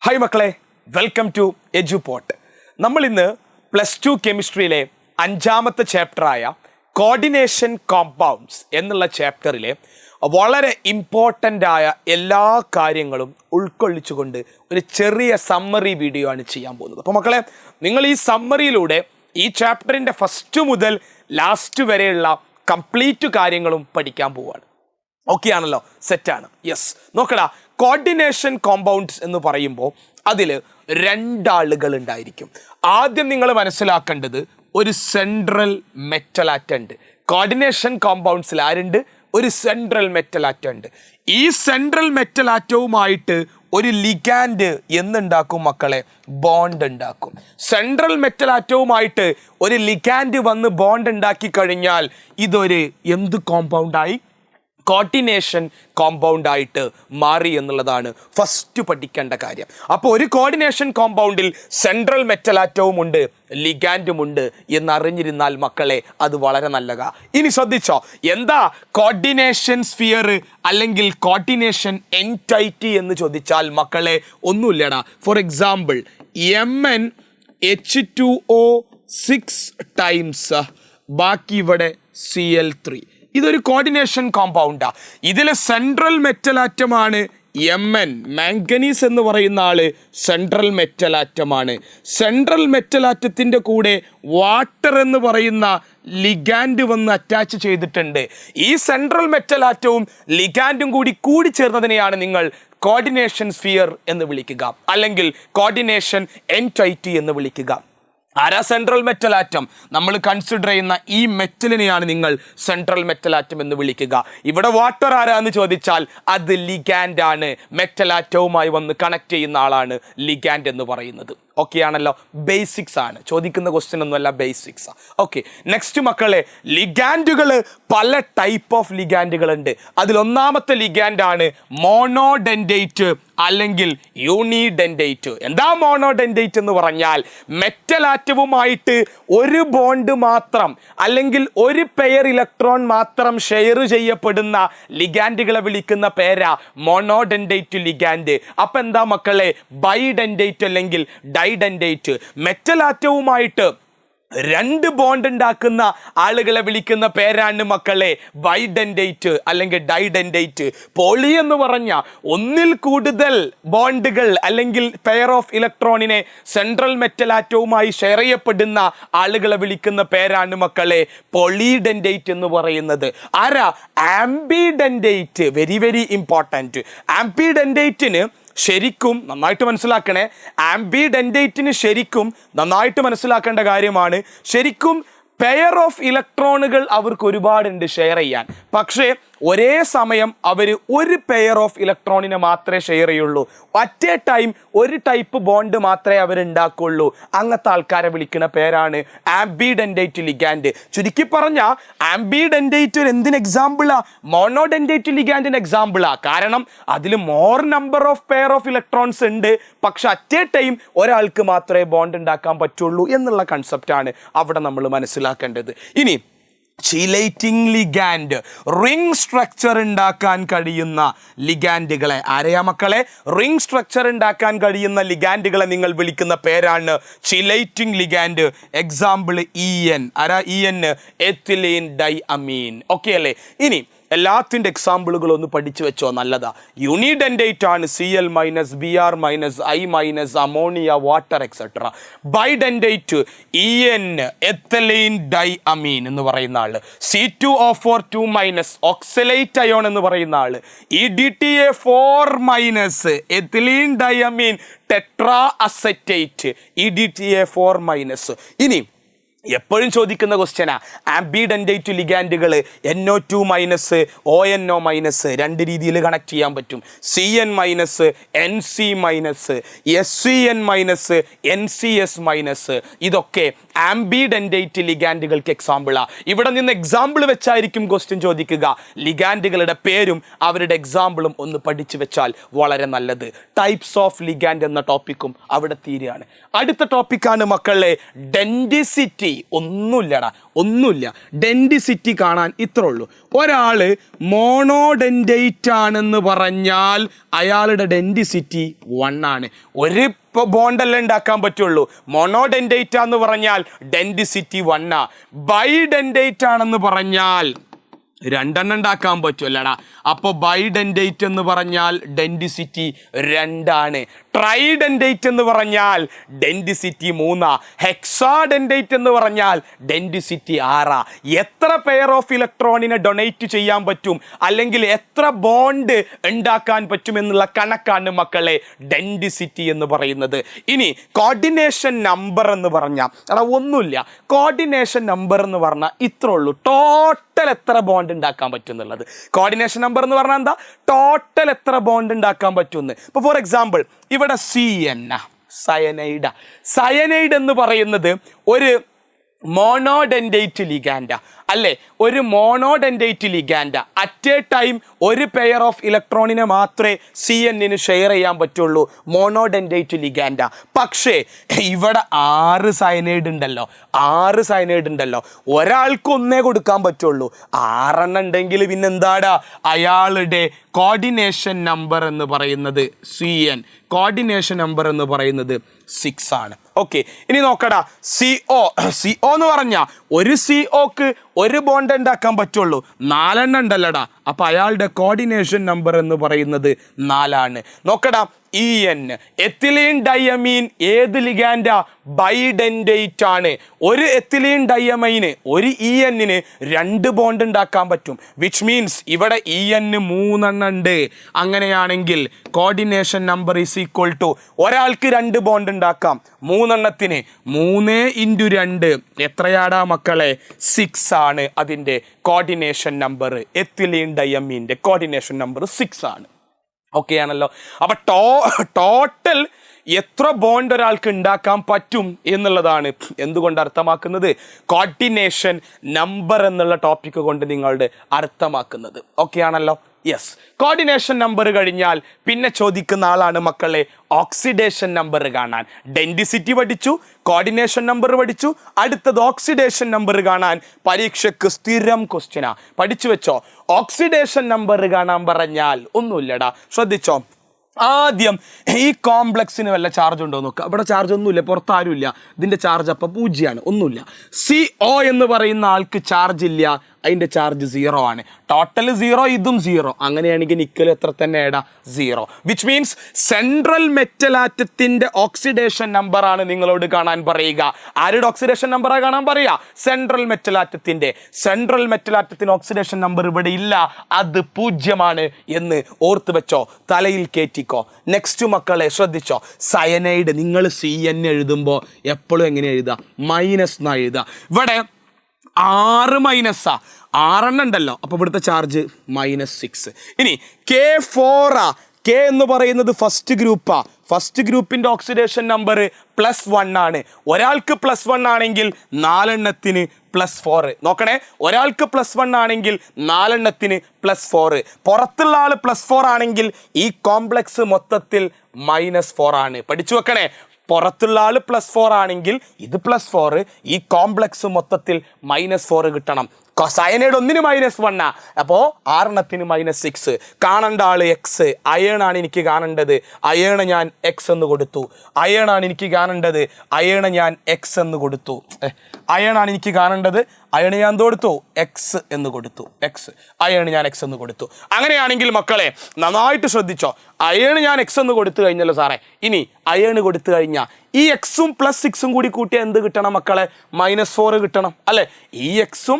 Hi മക്കളെ, welcome to എജുപോട്ട്. നമ്മൾ ഇന്ന് +2 കെമിസ്ട്രിയിലെ 5ാമത്തെ ചാപ്റ്ററായ കോർഡിനേഷൻ കോമ്പൗണ്ട്സ് എന്നുള്ള ചാപ്റ്ററിലെ വളരെ ഇമ്പോർട്ടൻ്റ് ആയ എല്ലാ കാര്യങ്ങളും ഉൾക്കൊള്ളിച്ചുകൊണ്ട് ഒരു ചെറിയ സമ്മറി വീഡിയോ ആണ് ചെയ്യാൻ പോകുന്നത്. അപ്പോൾ മക്കളെ, നിങ്ങൾ ഈ സമ്മറിയിലൂടെ ഈ ചാപ്റ്ററിൻ്റെ ഫസ്റ്റ് മുതൽ ലാസ്റ്റ് വരെയുള്ള കംപ്ലീറ്റ് കാര്യങ്ങളും പഠിക്കാൻ പോവുകയാണ്. ഓക്കെ ആണല്ലോ? സെറ്റാണ്. യെസ്, നോക്കടാ, കോർഡിനേഷൻ കോമ്പൗണ്ട്സ് എന്ന് പറയുമ്പോൾ അതിൽ 2 ആളുകൾ ഉണ്ടായിരിക്കും. ആദ്യം നിങ്ങൾ മനസ്സിലാക്കേണ്ടത് ഒരു സെൻട്രൽ മെറ്റൽ ആറ്റം ഉണ്ട്. കോർഡിനേഷൻ കോമ്പൗണ്ട്സിൽ ആരുണ്ട്? ഒരു സെൻട്രൽ മെറ്റൽ ആറ്റം ഉണ്ട്. ഈ സെൻട്രൽ മെറ്റൽ ആറ്റവുമായിട്ട് ഒരു ലിഗാൻഡ് എന്തുണ്ടാക്കും മക്കളെ? ബോണ്ട് ഉണ്ടാക്കും. സെൻട്രൽ മെറ്റൽ ആറ്റവുമായിട്ട് ഒരു ലിഗാൻഡ് വന്ന് ബോണ്ട് ഉണ്ടാക്കി കഴിഞ്ഞാൽ ഇതൊരു എന്ത് കോമ്പൗണ്ടായി? കോർഡിനേഷൻ കോമ്പൗണ്ട് ആയിട്ട് മാറി എന്നുള്ളതാണ് ഫസ്റ്റ് പഠിക്കേണ്ട കാര്യം. അപ്പോൾ ഒരു കോർഡിനേഷൻ കോമ്പൗണ്ടിൽ സെൻട്രൽ മെറ്റൽ ആറ്റവും ഉണ്ട്, ലിഗാൻഡും ഉണ്ട് എന്നറിഞ്ഞിരുന്നാൽ മക്കളെ അത് വളരെ നല്ലതാ. ഇനി ശ്രദ്ധിച്ചോ, എന്താ കോർഡിനേഷൻ സ്ഫിയർ അല്ലെങ്കിൽ കോർഡിനേഷൻ എൻറ്റൈറ്റി എന്ന് ചോദിച്ചാൽ മക്കളെ ഒന്നുമില്ലടാ. ഫോർ എക്സാമ്പിൾ MnH2O6 ടൈംസ് ബാക്കി ഇവിടെ Cl3. ഇതൊരു കോർഡിനേഷൻ കോമ്പൗണ്ടാ. ഇതിൽ സെൻട്രൽ മെറ്റൽ ആറ്റമാണ് Mn, മാംഗനീസ് എന്ന് പറയുന്ന ആള് സെൻട്രൽ മെറ്റൽ ആറ്റമാണ്. സെൻട്രൽ മെറ്റൽ ആറ്റത്തിൻ്റെ കൂടെ വാട്ടർ എന്ന് പറയുന്ന ലിഗാൻഡ് വന്ന് അറ്റാച്ച് ചെയ്തിട്ടുണ്ട്. ഈ സെൻട്രൽ മെറ്റൽ ആറ്റവും ലിഗാൻഡും കൂടി ചേർന്നതിനെയാണ് നിങ്ങൾ കോർഡിനേഷൻ സ്ഫിയർ എന്ന് വിളിക്കുക, അല്ലെങ്കിൽ കോർഡിനേഷൻ എൻറ്റൈറ്റി എന്ന് വിളിക്കുക. ആരാ സെൻട്രൽ മെറ്റൽ ആറ്റം? നമ്മൾ കൺസിഡർ ചെയ്യുന്ന ഈ മെറ്റലിനെയാണ് നിങ്ങൾ സെൻട്രൽ മെറ്റൽ ആറ്റം എന്ന് വിളിക്കുക. ഇവിടെ വാട്ടർ ആരാന്ന് ചോദിച്ചാൽ അത് ലിഗാൻഡ് ആണ്. മെറ്റൽ ആറ്റവുമായി വന്ന് കണക്ട് ചെയ്യുന്ന ആളാണ് ലിഗാൻഡ് എന്ന് പറയുന്നത്. ഓക്കെ ആണല്ലോ? ബേസിക്സ് ആണ്, ചോദിക്കുന്ന ക്വസ്റ്റ്യൻ ഒന്നുമല്ല, ബേസിക്സ്. ഓക്കെ, നെക്സ്റ്റ് മക്കളെ, ലിഗാൻഡുകൾ പല ടൈപ്പ് ഓഫ് ലിഗാൻഡുകൾ ഉണ്ട്. അതിൽ ഒന്നാമത്തെ ലിഗാൻഡ് ആണ് മോണോഡെൻഡേറ്റ് അല്ലെങ്കിൽ യൂണിഡെൻഡേറ്റ്. എന്താ മോണോഡെൻഡേറ്റ് എന്ന് പറഞ്ഞാൽ മെറ്റൽ ആറ്റവുമായിട്ട് ഒരു ബോണ്ട് മാത്രം അല്ലെങ്കിൽ ഒരു പെയർ ഇലക്ട്രോൺ മാത്രം ഷെയർ ചെയ്യപ്പെടുന്ന ലിഗാൻഡുകളെ വിളിക്കുന്ന പേരാ മോണോഡെൻഡേറ്റ് ലിഗാൻഡ്. അപ്പൊ എന്താ മക്കളെ? ബൈഡെൻഡേറ്റ് അല്ലെങ്കിൽ ഡൈഡെൻഡേറ്റ്. മെറ്റൽ ആറ്റവുമായിട്ട് 2 ബോണ്ട് ഉണ്ടാക്കുന്ന ആളുകളെ വിളിക്കുന്ന പേരാണ് മക്കളെ ബൈഡെൻഡേറ്റ് അല്ലെങ്കിൽ ഡൈഡെൻഡേറ്റ്. പോളി എന്ന് പറഞ്ഞ ഒന്നിൽ കൂടുതൽ ബോണ്ടുകൾ അല്ലെങ്കിൽ പെയർ ഓഫ് ഇലക്ട്രോണിനെ സെൻട്രൽ മെറ്റൽ ആറ്റവുമായി ഷെയർ ചെയ്യപ്പെടുന്ന ആളുകളെ വിളിക്കുന്ന പേരാണ് മക്കളെ പോളിഡെൻഡേറ്റ് എന്ന് പറയുന്നത്. ആരാ? ആംബിഡെൻഡേറ്റ്. Very very important. ആംബിഡെൻഡേറ്റിന് ശരിക്കും നന്നായിട്ട് മനസ്സിലാക്കണേ, ആംബിഡെൻഡേറ്റിന് ശരിക്കും നന്നായിട്ട് മനസ്സിലാക്കേണ്ട കാര്യമാണ്. ശരിക്കും പെയർ ഓഫ് ഇലക്ട്രോണുകൾ അവർക്ക് ഒരുപാടുണ്ട് ഷെയർ ചെയ്യാൻ. പക്ഷേ ഒരേ സമയം അവർ ഒരു പെയർ ഓഫ് ഇലക്ട്രോണിനെ മാത്രമേ ഷെയർ ചെയ്യുള്ളൂ. അറ്റ് എ ടൈം ഒരു ടൈപ്പ് ബോണ്ട് മാത്രമേ അവരുണ്ടാക്കുള്ളൂ. അങ്ങനത്തെ ആൾക്കാരെ വിളിക്കുന്ന പേരാണ് ആംബിഡെൻഡേറ്റ് ലിഗാൻഡ്. ചുരുക്കി പറഞ്ഞാൽ ആംബിഡെൻഡേറ്റ് എന്തിന് എക്സാമ്പിളാ? മോണോഡെൻഡേറ്റ് ലിഗാൻഡിന് എക്സാമ്പിളാ. കാരണം അതിൽ more number of pair of electrons ഉണ്ട്, പക്ഷെ അറ്റ് എ ടൈം ഒരാൾക്ക് മാത്രമേ ബോണ്ട് ഉണ്ടാക്കാൻ പറ്റുള്ളൂ എന്നുള്ള കൺസെപ്റ്റാണ് അവിടെ നമ്മൾ മനസ്സിലാക്കേണ്ടത്. ഇനി ചിലേറ്റിംഗ് ലിഗാൻഡ്, റിംഗ് സ്ട്രക്ചർ ഉണ്ടാക്കാൻ കഴിയുന്ന ലിഗാൻഡുകളെ ആരെയാ മക്കളെ? റിംഗ് സ്ട്രക്ചർ ഉണ്ടാക്കാൻ കഴിയുന്ന ലിഗാൻഡുകളെ നിങ്ങൾ വിളിക്കുന്ന പേരാണ് ചിലേറ്റിംഗ് ലിഗാൻഡ്. Example EN. ആരാ EN? എത്തിലീൻ ഡൈ അമീൻ. ഓക്കെ അല്ലേ? ഇനി എല്ലാത്തിൻ്റെ എക്സാമ്പിളുകൾ ഒന്ന് പഠിച്ചു വെച്ചോ, നല്ലതാ. യൂണിഡെൻഡേറ്റ് ആണ് Cl-, Br-, I-, ammonia, water etcetera. Bidentate EN, ethylene diamine എന്ന് പറയുന്ന ആള്. C2O4 2-, ഓക്സലേറ്റ് അയോൺ എന്ന് പറയുന്ന ആള്. EDTA4-, എത്തിലീൻ ഡൈ അമീൻ ടെട്രാ അസറ്റേറ്റ്, EDTA4-. ഇനി എപ്പോഴും ചോദിക്കുന്ന ക്വസ്റ്റ്യനാ, ആംബിഡെൻഡേറ്റ് ലിഗാൻഡുകൾ NO2-, ONO-, 2 രീതിയിൽ കണക്ട് ചെയ്യാൻ പറ്റും. CN-, NC-, SCN-, NCS-. ഇതൊക്കെ ആംബിഡെൻഡേറ്റ് ലിഗാൻഡുകൾക്ക് എക്സാമ്പിളാ. ഇവിടെ നിന്ന് എക്സാമ്പിൾ വെച്ചായിരിക്കും ക്വസ്റ്റ്യൻ ചോദിക്കുക. ലിഗാൻഡുകളുടെ പേരും അവരുടെ എക്സാമ്പിളും ഒന്ന് പഠിച്ചു വെച്ചാൽ വളരെ നല്ലത്. ടൈപ്സ് ഓഫ് ലിഗാൻഡ് എന്ന ടോപ്പിക്കും അവിടെ തീരുകയാണ്. അടുത്ത ടോപ്പിക്കാണ് മക്കളെ ഡെൻഡിസിറ്റി. ഒന്നുമില്ല ഡെൻഡിസിറ്റി കാണാൻ ഇത്രേ ഉള്ളൂ. ഒരാള് മോണോഡെൻഡേറ്റ് ആണെന്ന് പറഞ്ഞാൽ അയാളുടെ ഡെൻഡിസിറ്റി 1 ആണ്. ഒരു ബോണ്ടല്ലേ ഉണ്ടാക്കാൻ പറ്റുള്ളൂ. മോണോഡെൻഡേറ്റ് എന്ന് പറഞ്ഞാൽ ഡെൻഡിസിറ്റി 1. ബൈഡെൻഡേറ്റ് ആണെന്ന് പറഞ്ഞാൽ 2 ഉണ്ടാക്കാൻ പറ്റുമല്ലടാ. അപ്പോൾ ബൈഡെൻഡേറ്റ് എന്ന് പറഞ്ഞാൽ ഡെൻഡിസിറ്റി 2 ആണ്. ട്രൈഡെൻഡേറ്റ് എന്ന് പറഞ്ഞാൽ ഡെൻഡിസിറ്റി 3. ഹെക്സാഡെൻഡേറ്റ് എന്ന് പറഞ്ഞാൽ ഡെൻഡിസിറ്റി 6. എത്ര പെയർ ഓഫ് ഇലക്ട്രോണിനെ ഡൊണേറ്റ് ചെയ്യാൻ പറ്റും അല്ലെങ്കിൽ എത്ര ബോണ്ട് ഉണ്ടാക്കാൻ പറ്റും എന്നുള്ള കണക്കാണ് മക്കളെ ഡെൻഡിസിറ്റി എന്ന് പറയുന്നത്. ഇനി കോർഡിനേഷൻ നമ്പർ എന്ന് പറഞ്ഞാൽ ഒന്നുമില്ല. കോർഡിനേഷൻ നമ്പർ എന്ന് പറഞ്ഞാൽ ഇത്രേ ഉള്ളൂ. ടോട്ടൽ എത്ര ബോണ്ട് ഉണ്ടാക്കാൻ പറ്റും എന്നുള്ളത്. കോർഡിനേഷൻ നമ്പർ എന്ന് പറഞ്ഞാൽ എന്താ? ടോട്ടൽ എത്ര ബോണ്ട് ഉണ്ടാക്കാൻ പറ്റുമെന്ന്. ഇപ്പോൾ ഫോർ എക്സാമ്പിൾ ഇവിടെ സയനൈഡ് എന്ന് പറയുന്നത് ഒരു മോണോഡെൻഡേറ്റ് ലിഗാൻഡ അല്ലേ? ഒരു മോണോഡെൻഡേറ്റ് ലിഗാൻഡ അറ്റ് എ ടൈം ഒരു പെയർ ഓഫ് ഇലക്ട്രോണിനെ മാത്രമേ CN ഷെയർ ചെയ്യാൻ പറ്റുള്ളൂ. മോണോഡെൻഡേറ്റ് ലിഗാൻഡ. പക്ഷേ ഇവിടെ 6 സയനൈഡ് ഉണ്ടല്ലോ. ഒരാൾക്ക് 1 കൊടുക്കാൻ പറ്റുള്ളൂ. 6 ഉണ്ടെങ്കിൽ പിന്നെന്താടാ? അയാളുടെ കോർഡിനേഷൻ നമ്പർ എന്ന് പറയുന്നത് CN. കോർഡിനേഷൻ നമ്പർ എന്ന് പറയുന്നത് 6 ആണ്. ഓക്കെ, ഇനി നോക്കടാ. CO എന്ന് പറഞ്ഞാൽ ഒരു COക്ക് 1 ബോണ്ട് ഉണ്ടാക്കാൻ പറ്റുള്ളൂ. 4 ഉണ്ടല്ലടാ. അപ്പൊ അയാളുടെ കോർഡിനേഷൻ നമ്പർ എന്ന് പറയുന്നത് 4 ആണ്. നോക്കടാ. EN എത്തിലീൻ ഡയമീൻ ഏത് ലിഗാൻഡാ? ബൈഡെൻഡേറ്റ് ആണ്. ഒരു എത്തിലീൻ ഡയമൈന് ഒരു EN-ന് 2 ബോണ്ട് ഉണ്ടാക്കാൻ പറ്റും. വിച്ച് മീൻസ് ഇവിടെ EN 3 ഉണ്ട്. അങ്ങനെയാണെങ്കിൽ coordination number is equal to ഒരാൾക്ക് 2 ബോണ്ട് ഉണ്ടാക്കാം. 3 3 × 2 എത്രയാടാ മക്കളെ? 6 ആണ് അതിൻ്റെ കോർഡിനേഷൻ നമ്പർ. എത്തിലീൻ ഡയമീൻ്റെ കോർഡിനേഷൻ നമ്പർ 6 ആണ്. ഓക്കെ ആണല്ലോ. അപ്പൊ ടോട്ടൽ എത്ര ബോണ്ട് ഒരാൾക്ക് ഉണ്ടാക്കാൻ പറ്റും എന്നുള്ളതാണ് എന്തുകൊണ്ട് അർത്ഥമാക്കുന്നത്? കോർഡിനേഷൻ നമ്പർ എന്നുള്ള ടോപ്പിക്ക് കൊണ്ട് നിങ്ങളുടെ അർത്ഥമാക്കുന്നത്. ഓക്കെ ആണല്ലോ. യെസ്, കോർഡിനേഷൻ നമ്പർ കഴിഞ്ഞാൽ പിന്നെ ചോദിക്കുന്ന ആളാണ് മക്കളെ ഓക്സിഡേഷൻ നമ്പർ കാണാൻ. ഡെൻഡിസിറ്റി പഠിച്ചു, കോർഡിനേഷൻ നമ്പർ പഠിച്ചു. അടുത്തത് ഓക്സിഡേഷൻ നമ്പർ കാണാൻ പരീക്ഷയ്ക്ക് സ്ഥിരം ക്വസ്റ്റ്യനാ. പഠിച്ചു വെച്ചോ. ഓക്സിഡേഷൻ നമ്പർ കാണാൻ പറഞ്ഞാൽ ഒന്നുമില്ലടാ, ശ്രദ്ധിച്ചോ. ആദ്യം ഈ കോംപ്ലക്സിന് വല്ല ചാർജ് ഉണ്ടോ നോക്കുക. ഇവിടെ ചാർജ് ഒന്നുമില്ല, പുറത്താരും ഇല്ല. ഇതിൻ്റെ ചാർജ് അപ്പം 0 ആണ്, ഒന്നുമില്ല. CO എന്ന് പറയുന്ന ആൾക്ക് ചാർജ് ഇല്ല, അതിൻ്റെ ചാർജ് 0 ആണ്. ടോട്ടൽ 0, ഇതും 0. അങ്ങനെയാണെങ്കിൽ നിക്കൽ എത്ര തന്നെ ഏടാ? 0. വിച്ച് മീൻസ് സെൻട്രൽ മെറ്റൽ ആറ്റത്തിൻ്റെ ഓക്സിഡേഷൻ നമ്പർ ആണ് നിങ്ങളോട് കാണാൻ പറയുക. ആരുടെ ഓക്സിഡേഷൻ നമ്പറാണ് കാണാൻ പറയുക? സെൻട്രൽ മെറ്റൽ ആറ്റത്തിൻ്റെ. സെൻട്രൽ മെറ്റൽ ആറ്റത്തിന് ഓക്സിഡേഷൻ നമ്പർ ഇവിടെ ഇല്ല, അത് 0 ആണ് എന്ന് ഓർത്ത് വെച്ചോ, തലയിൽ കയറ്റിക്കോ. നെക്സ്റ്റ് മക്കളെ ശ്രദ്ധിച്ചോ. സയനൈഡ് നിങ്ങൾ CN എഴുതുമ്പോൾ എപ്പോഴും എങ്ങനെ എഴുതുക? മൈനസ് എന്നാ എഴുതുക. ഇവിടെ 6 മൈനസാ, 6 ഉണ്ടല്ലോ. അപ്പോൾ ഇവിടുത്തെ ചാർജ് -6. ഇനി K4 K എന്ന് പറയുന്നത് ഫസ്റ്റ് ഗ്രൂപ്പാ. ഫസ്റ്റ് ഗ്രൂപ്പിൻ്റെ ഓക്സിഡേഷൻ നമ്പർ +1 ആണ്. ഒരാൾക്ക് +1 ആണെങ്കിൽ 4 എണ്ണത്തിന് +4. നോക്കണേ, ഒരാൾക്ക് +1 ആണെങ്കിൽ 4 എണ്ണത്തിന് +4. പുറത്തുള്ള ആൾ +4 ആണെങ്കിൽ ഈ കോംപ്ലക്സ് മൊത്തത്തിൽ -4 ആണ്. പഠിച്ചു വെക്കണേ. പുറത്തുള്ള ആൾ +4 ആണെങ്കിൽ ഇത് +4, ഈ കോംപ്ലക്സ് മൊത്തത്തിൽ -4 കിട്ടണം. സയനൈഡ് ഒന്നിന് -1 അപ്പോൾ 6 എണ്ണത്തിന് -6. കാണേണ്ട ആൾ X. അയേണാണ് എനിക്ക് കാണേണ്ടത്, അയേണ ഞാൻ X എന്ന് കൊടുത്തു. അയേണാണ് എനിക്ക് കാണേണ്ടത്, അയേണ ഞാൻ X എന്ന് കൊടുത്തു. അയേണാണ് എനിക്ക് കാണേണ്ടത്, അയേണ ഞാൻ എന്ത് കൊടുത്തു? X എന്ന് കൊടുത്തു. X അയേണ് ഞാൻ X എന്ന് കൊടുത്തു. അങ്ങനെയാണെങ്കിൽ മക്കളെ നന്നായിട്ട് ശ്രദ്ധിച്ചോ. അയേണ് ഞാൻ X എന്ന് കൊടുത്തു കഴിഞ്ഞല്ലോ സാറേ. ഇനി അയേണ് കൊടുത്തു കഴിഞ്ഞാൽ ഈ X-ഉം +6-ഉം കൂടി കൂട്ടിയാൽ എന്ത് കിട്ടണം മക്കളെ? -4 കിട്ടണം അല്ലേ? ഈ X-ഉം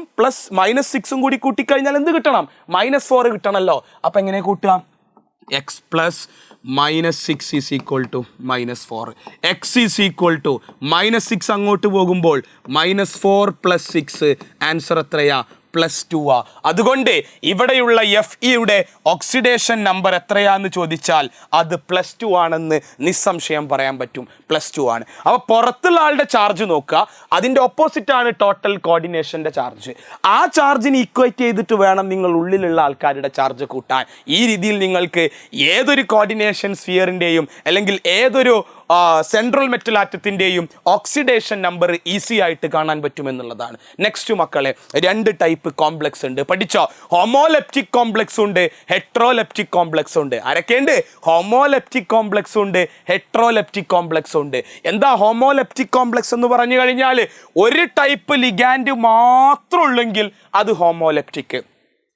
-6-ഉം കൂടി കൂട്ടിക്കഴിഞ്ഞാൽ എന്ത് കിട്ടണം? -4 കിട്ടണമല്ലോ. അപ്പം എങ്ങനെ കൂട്ടുക? X + -6 is equal to -4. X is equal to -6 അങ്ങോട്ട് പോകുമ്പോൾ -4 + 6 ആൻസർ എത്രയാ? +2 ആ. അതുകൊണ്ട് ഇവിടെയുള്ള Fe ഓക്സിഡേഷൻ നമ്പർ എത്രയാന്ന് ചോദിച്ചാൽ അത് +2 ആണെന്ന് നിസ്സംശയം പറയാൻ പറ്റും. +2 ആണ്. അപ്പോൾ പുറത്തുള്ള ആളുടെ ചാർജ് നോക്കുക, അതിൻ്റെ ഓപ്പോസിറ്റ് ആണ് ടോട്ടൽ കോർഡിനേഷൻ്റെ ചാർജ്. ആ ചാർജിന് ഈക്വേറ്റ് ചെയ്തിട്ട് വേണം നിങ്ങൾ ഉള്ളിലുള്ള ആൾക്കാരുടെ ചാർജ് കൂട്ടാൻ. ഈ രീതിയിൽ നിങ്ങൾക്ക് ഏതൊരു കോർഡിനേഷൻ സ്ഫിയറിൻ്റെയും അല്ലെങ്കിൽ ഏതൊരു സെൻട്രൽ മെറ്റൽ ആറ്റത്തിൻ്റെയും ഓക്സിഡേഷൻ നമ്പർ ഈസി ആയിട്ട് കാണാൻ പറ്റുമെന്നുള്ളതാണ്. നെക്സ്റ്റ് മക്കളെ, 2 ടൈപ്പ് കോംപ്ലക്സ് ഉണ്ട്, പഠിച്ചോ? ഹോമോലെപ്റ്റിക് കോംപ്ലക്സ് ഉണ്ട്, ഹെട്രോലെപ്റ്റിക് കോംപ്ലക്സ് ഉണ്ട്. ആരൊക്കെയുണ്ട്? ഹോമോലെപ്റ്റിക് കോംപ്ലക്സ് ഉണ്ട്, ഹെട്രോലെപ്റ്റിക് കോംപ്ലക്സ് ഉണ്ട്. എന്താ ഹോമോലെപ്റ്റിക് കോംപ്ലക്സ് എന്ന് പറഞ്ഞു കഴിഞ്ഞാൽ ഒരു ടൈപ്പ് ലിഗാൻഡ് മാത്രം ഉള്ളെങ്കിൽ അത് ഹോമോലെപ്റ്റിക്.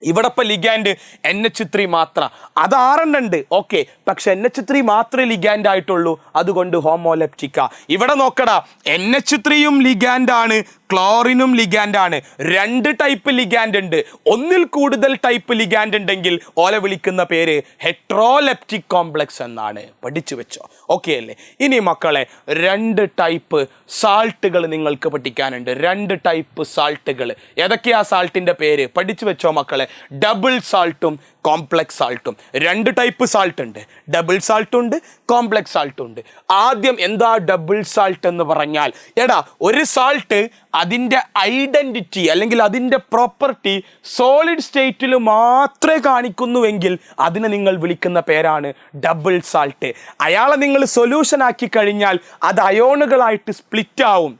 ഇവിടെ ഇപ്പോൾ ലിഗാൻഡ് NH3 മാത്രം, അത് 6 ഉണ്ട്, ഓക്കെ, പക്ഷെ NH3 മാത്രമേ ലിഗാൻഡ് ആയിട്ടുള്ളൂ, അതുകൊണ്ട് ഹോമോലെപ്റ്റിക്ക. ഇവിടെ നോക്കടാ, NH3യും ലിഗാൻഡാണ്, ക്ലോറിനും ലിഗാൻഡാണ്. 2 ടൈപ്പ് ലിഗാൻഡ് ഉണ്ട്. ഒന്നിൽ കൂടുതൽ ടൈപ്പ് ലിഗാൻഡ് ഉണ്ടെങ്കിൽ ഓലെ വിളിക്കുന്ന പേര് ഹെട്രോലെപ്റ്റിക് കോംപ്ലക്സ് എന്നാണ്. പഠിച്ചു വെച്ചോ, ഓക്കെ അല്ലേ? ഇനി മക്കളെ, 2 ടൈപ്പ് സാൾട്ടുകൾ നിങ്ങൾക്ക് പഠിക്കാനുണ്ട്. 2 ടൈപ്പ് സാൾട്ടുകൾ. ഏതൊക്കെയാ സാൾട്ടിൻ്റെ പേര്? പഠിച്ചു വെച്ചോ മക്കളെ. ഡബിൾ സാൾട്ടും കോംപ്ലക്സ് സാൾട്ടും. 2 ടൈപ്പ് സാൾട്ട് ഉണ്ട്, ഡബിൾ സാൾട്ട് ഉണ്ട്, കോംപ്ലക്സ് സാൾട്ട് ഉണ്ട്. ആദ്യം എന്താ ഡബിൾ സാൾട്ട് എന്ന് പറഞ്ഞാൽ, എടാ ഒരു സാൾട്ട് അതിൻ്റെ ഐഡൻറ്റിറ്റി അല്ലെങ്കിൽ അതിൻ്റെ പ്രോപ്പർട്ടി സോളിഡ് സ്റ്റേറ്റിൽ മാത്രമേ കാണിക്കുന്നുവെങ്കിൽ അതിനെ നിങ്ങൾ വിളിക്കുന്ന പേരാണ് ഡബിൾ സാൾട്ട്. അയാളെ നിങ്ങൾ സൊല്യൂഷൻ ആക്കി കഴിഞ്ഞാൽ അത് അയോണുകളായിട്ട് സ്പ്ലിറ്റ് ആവും,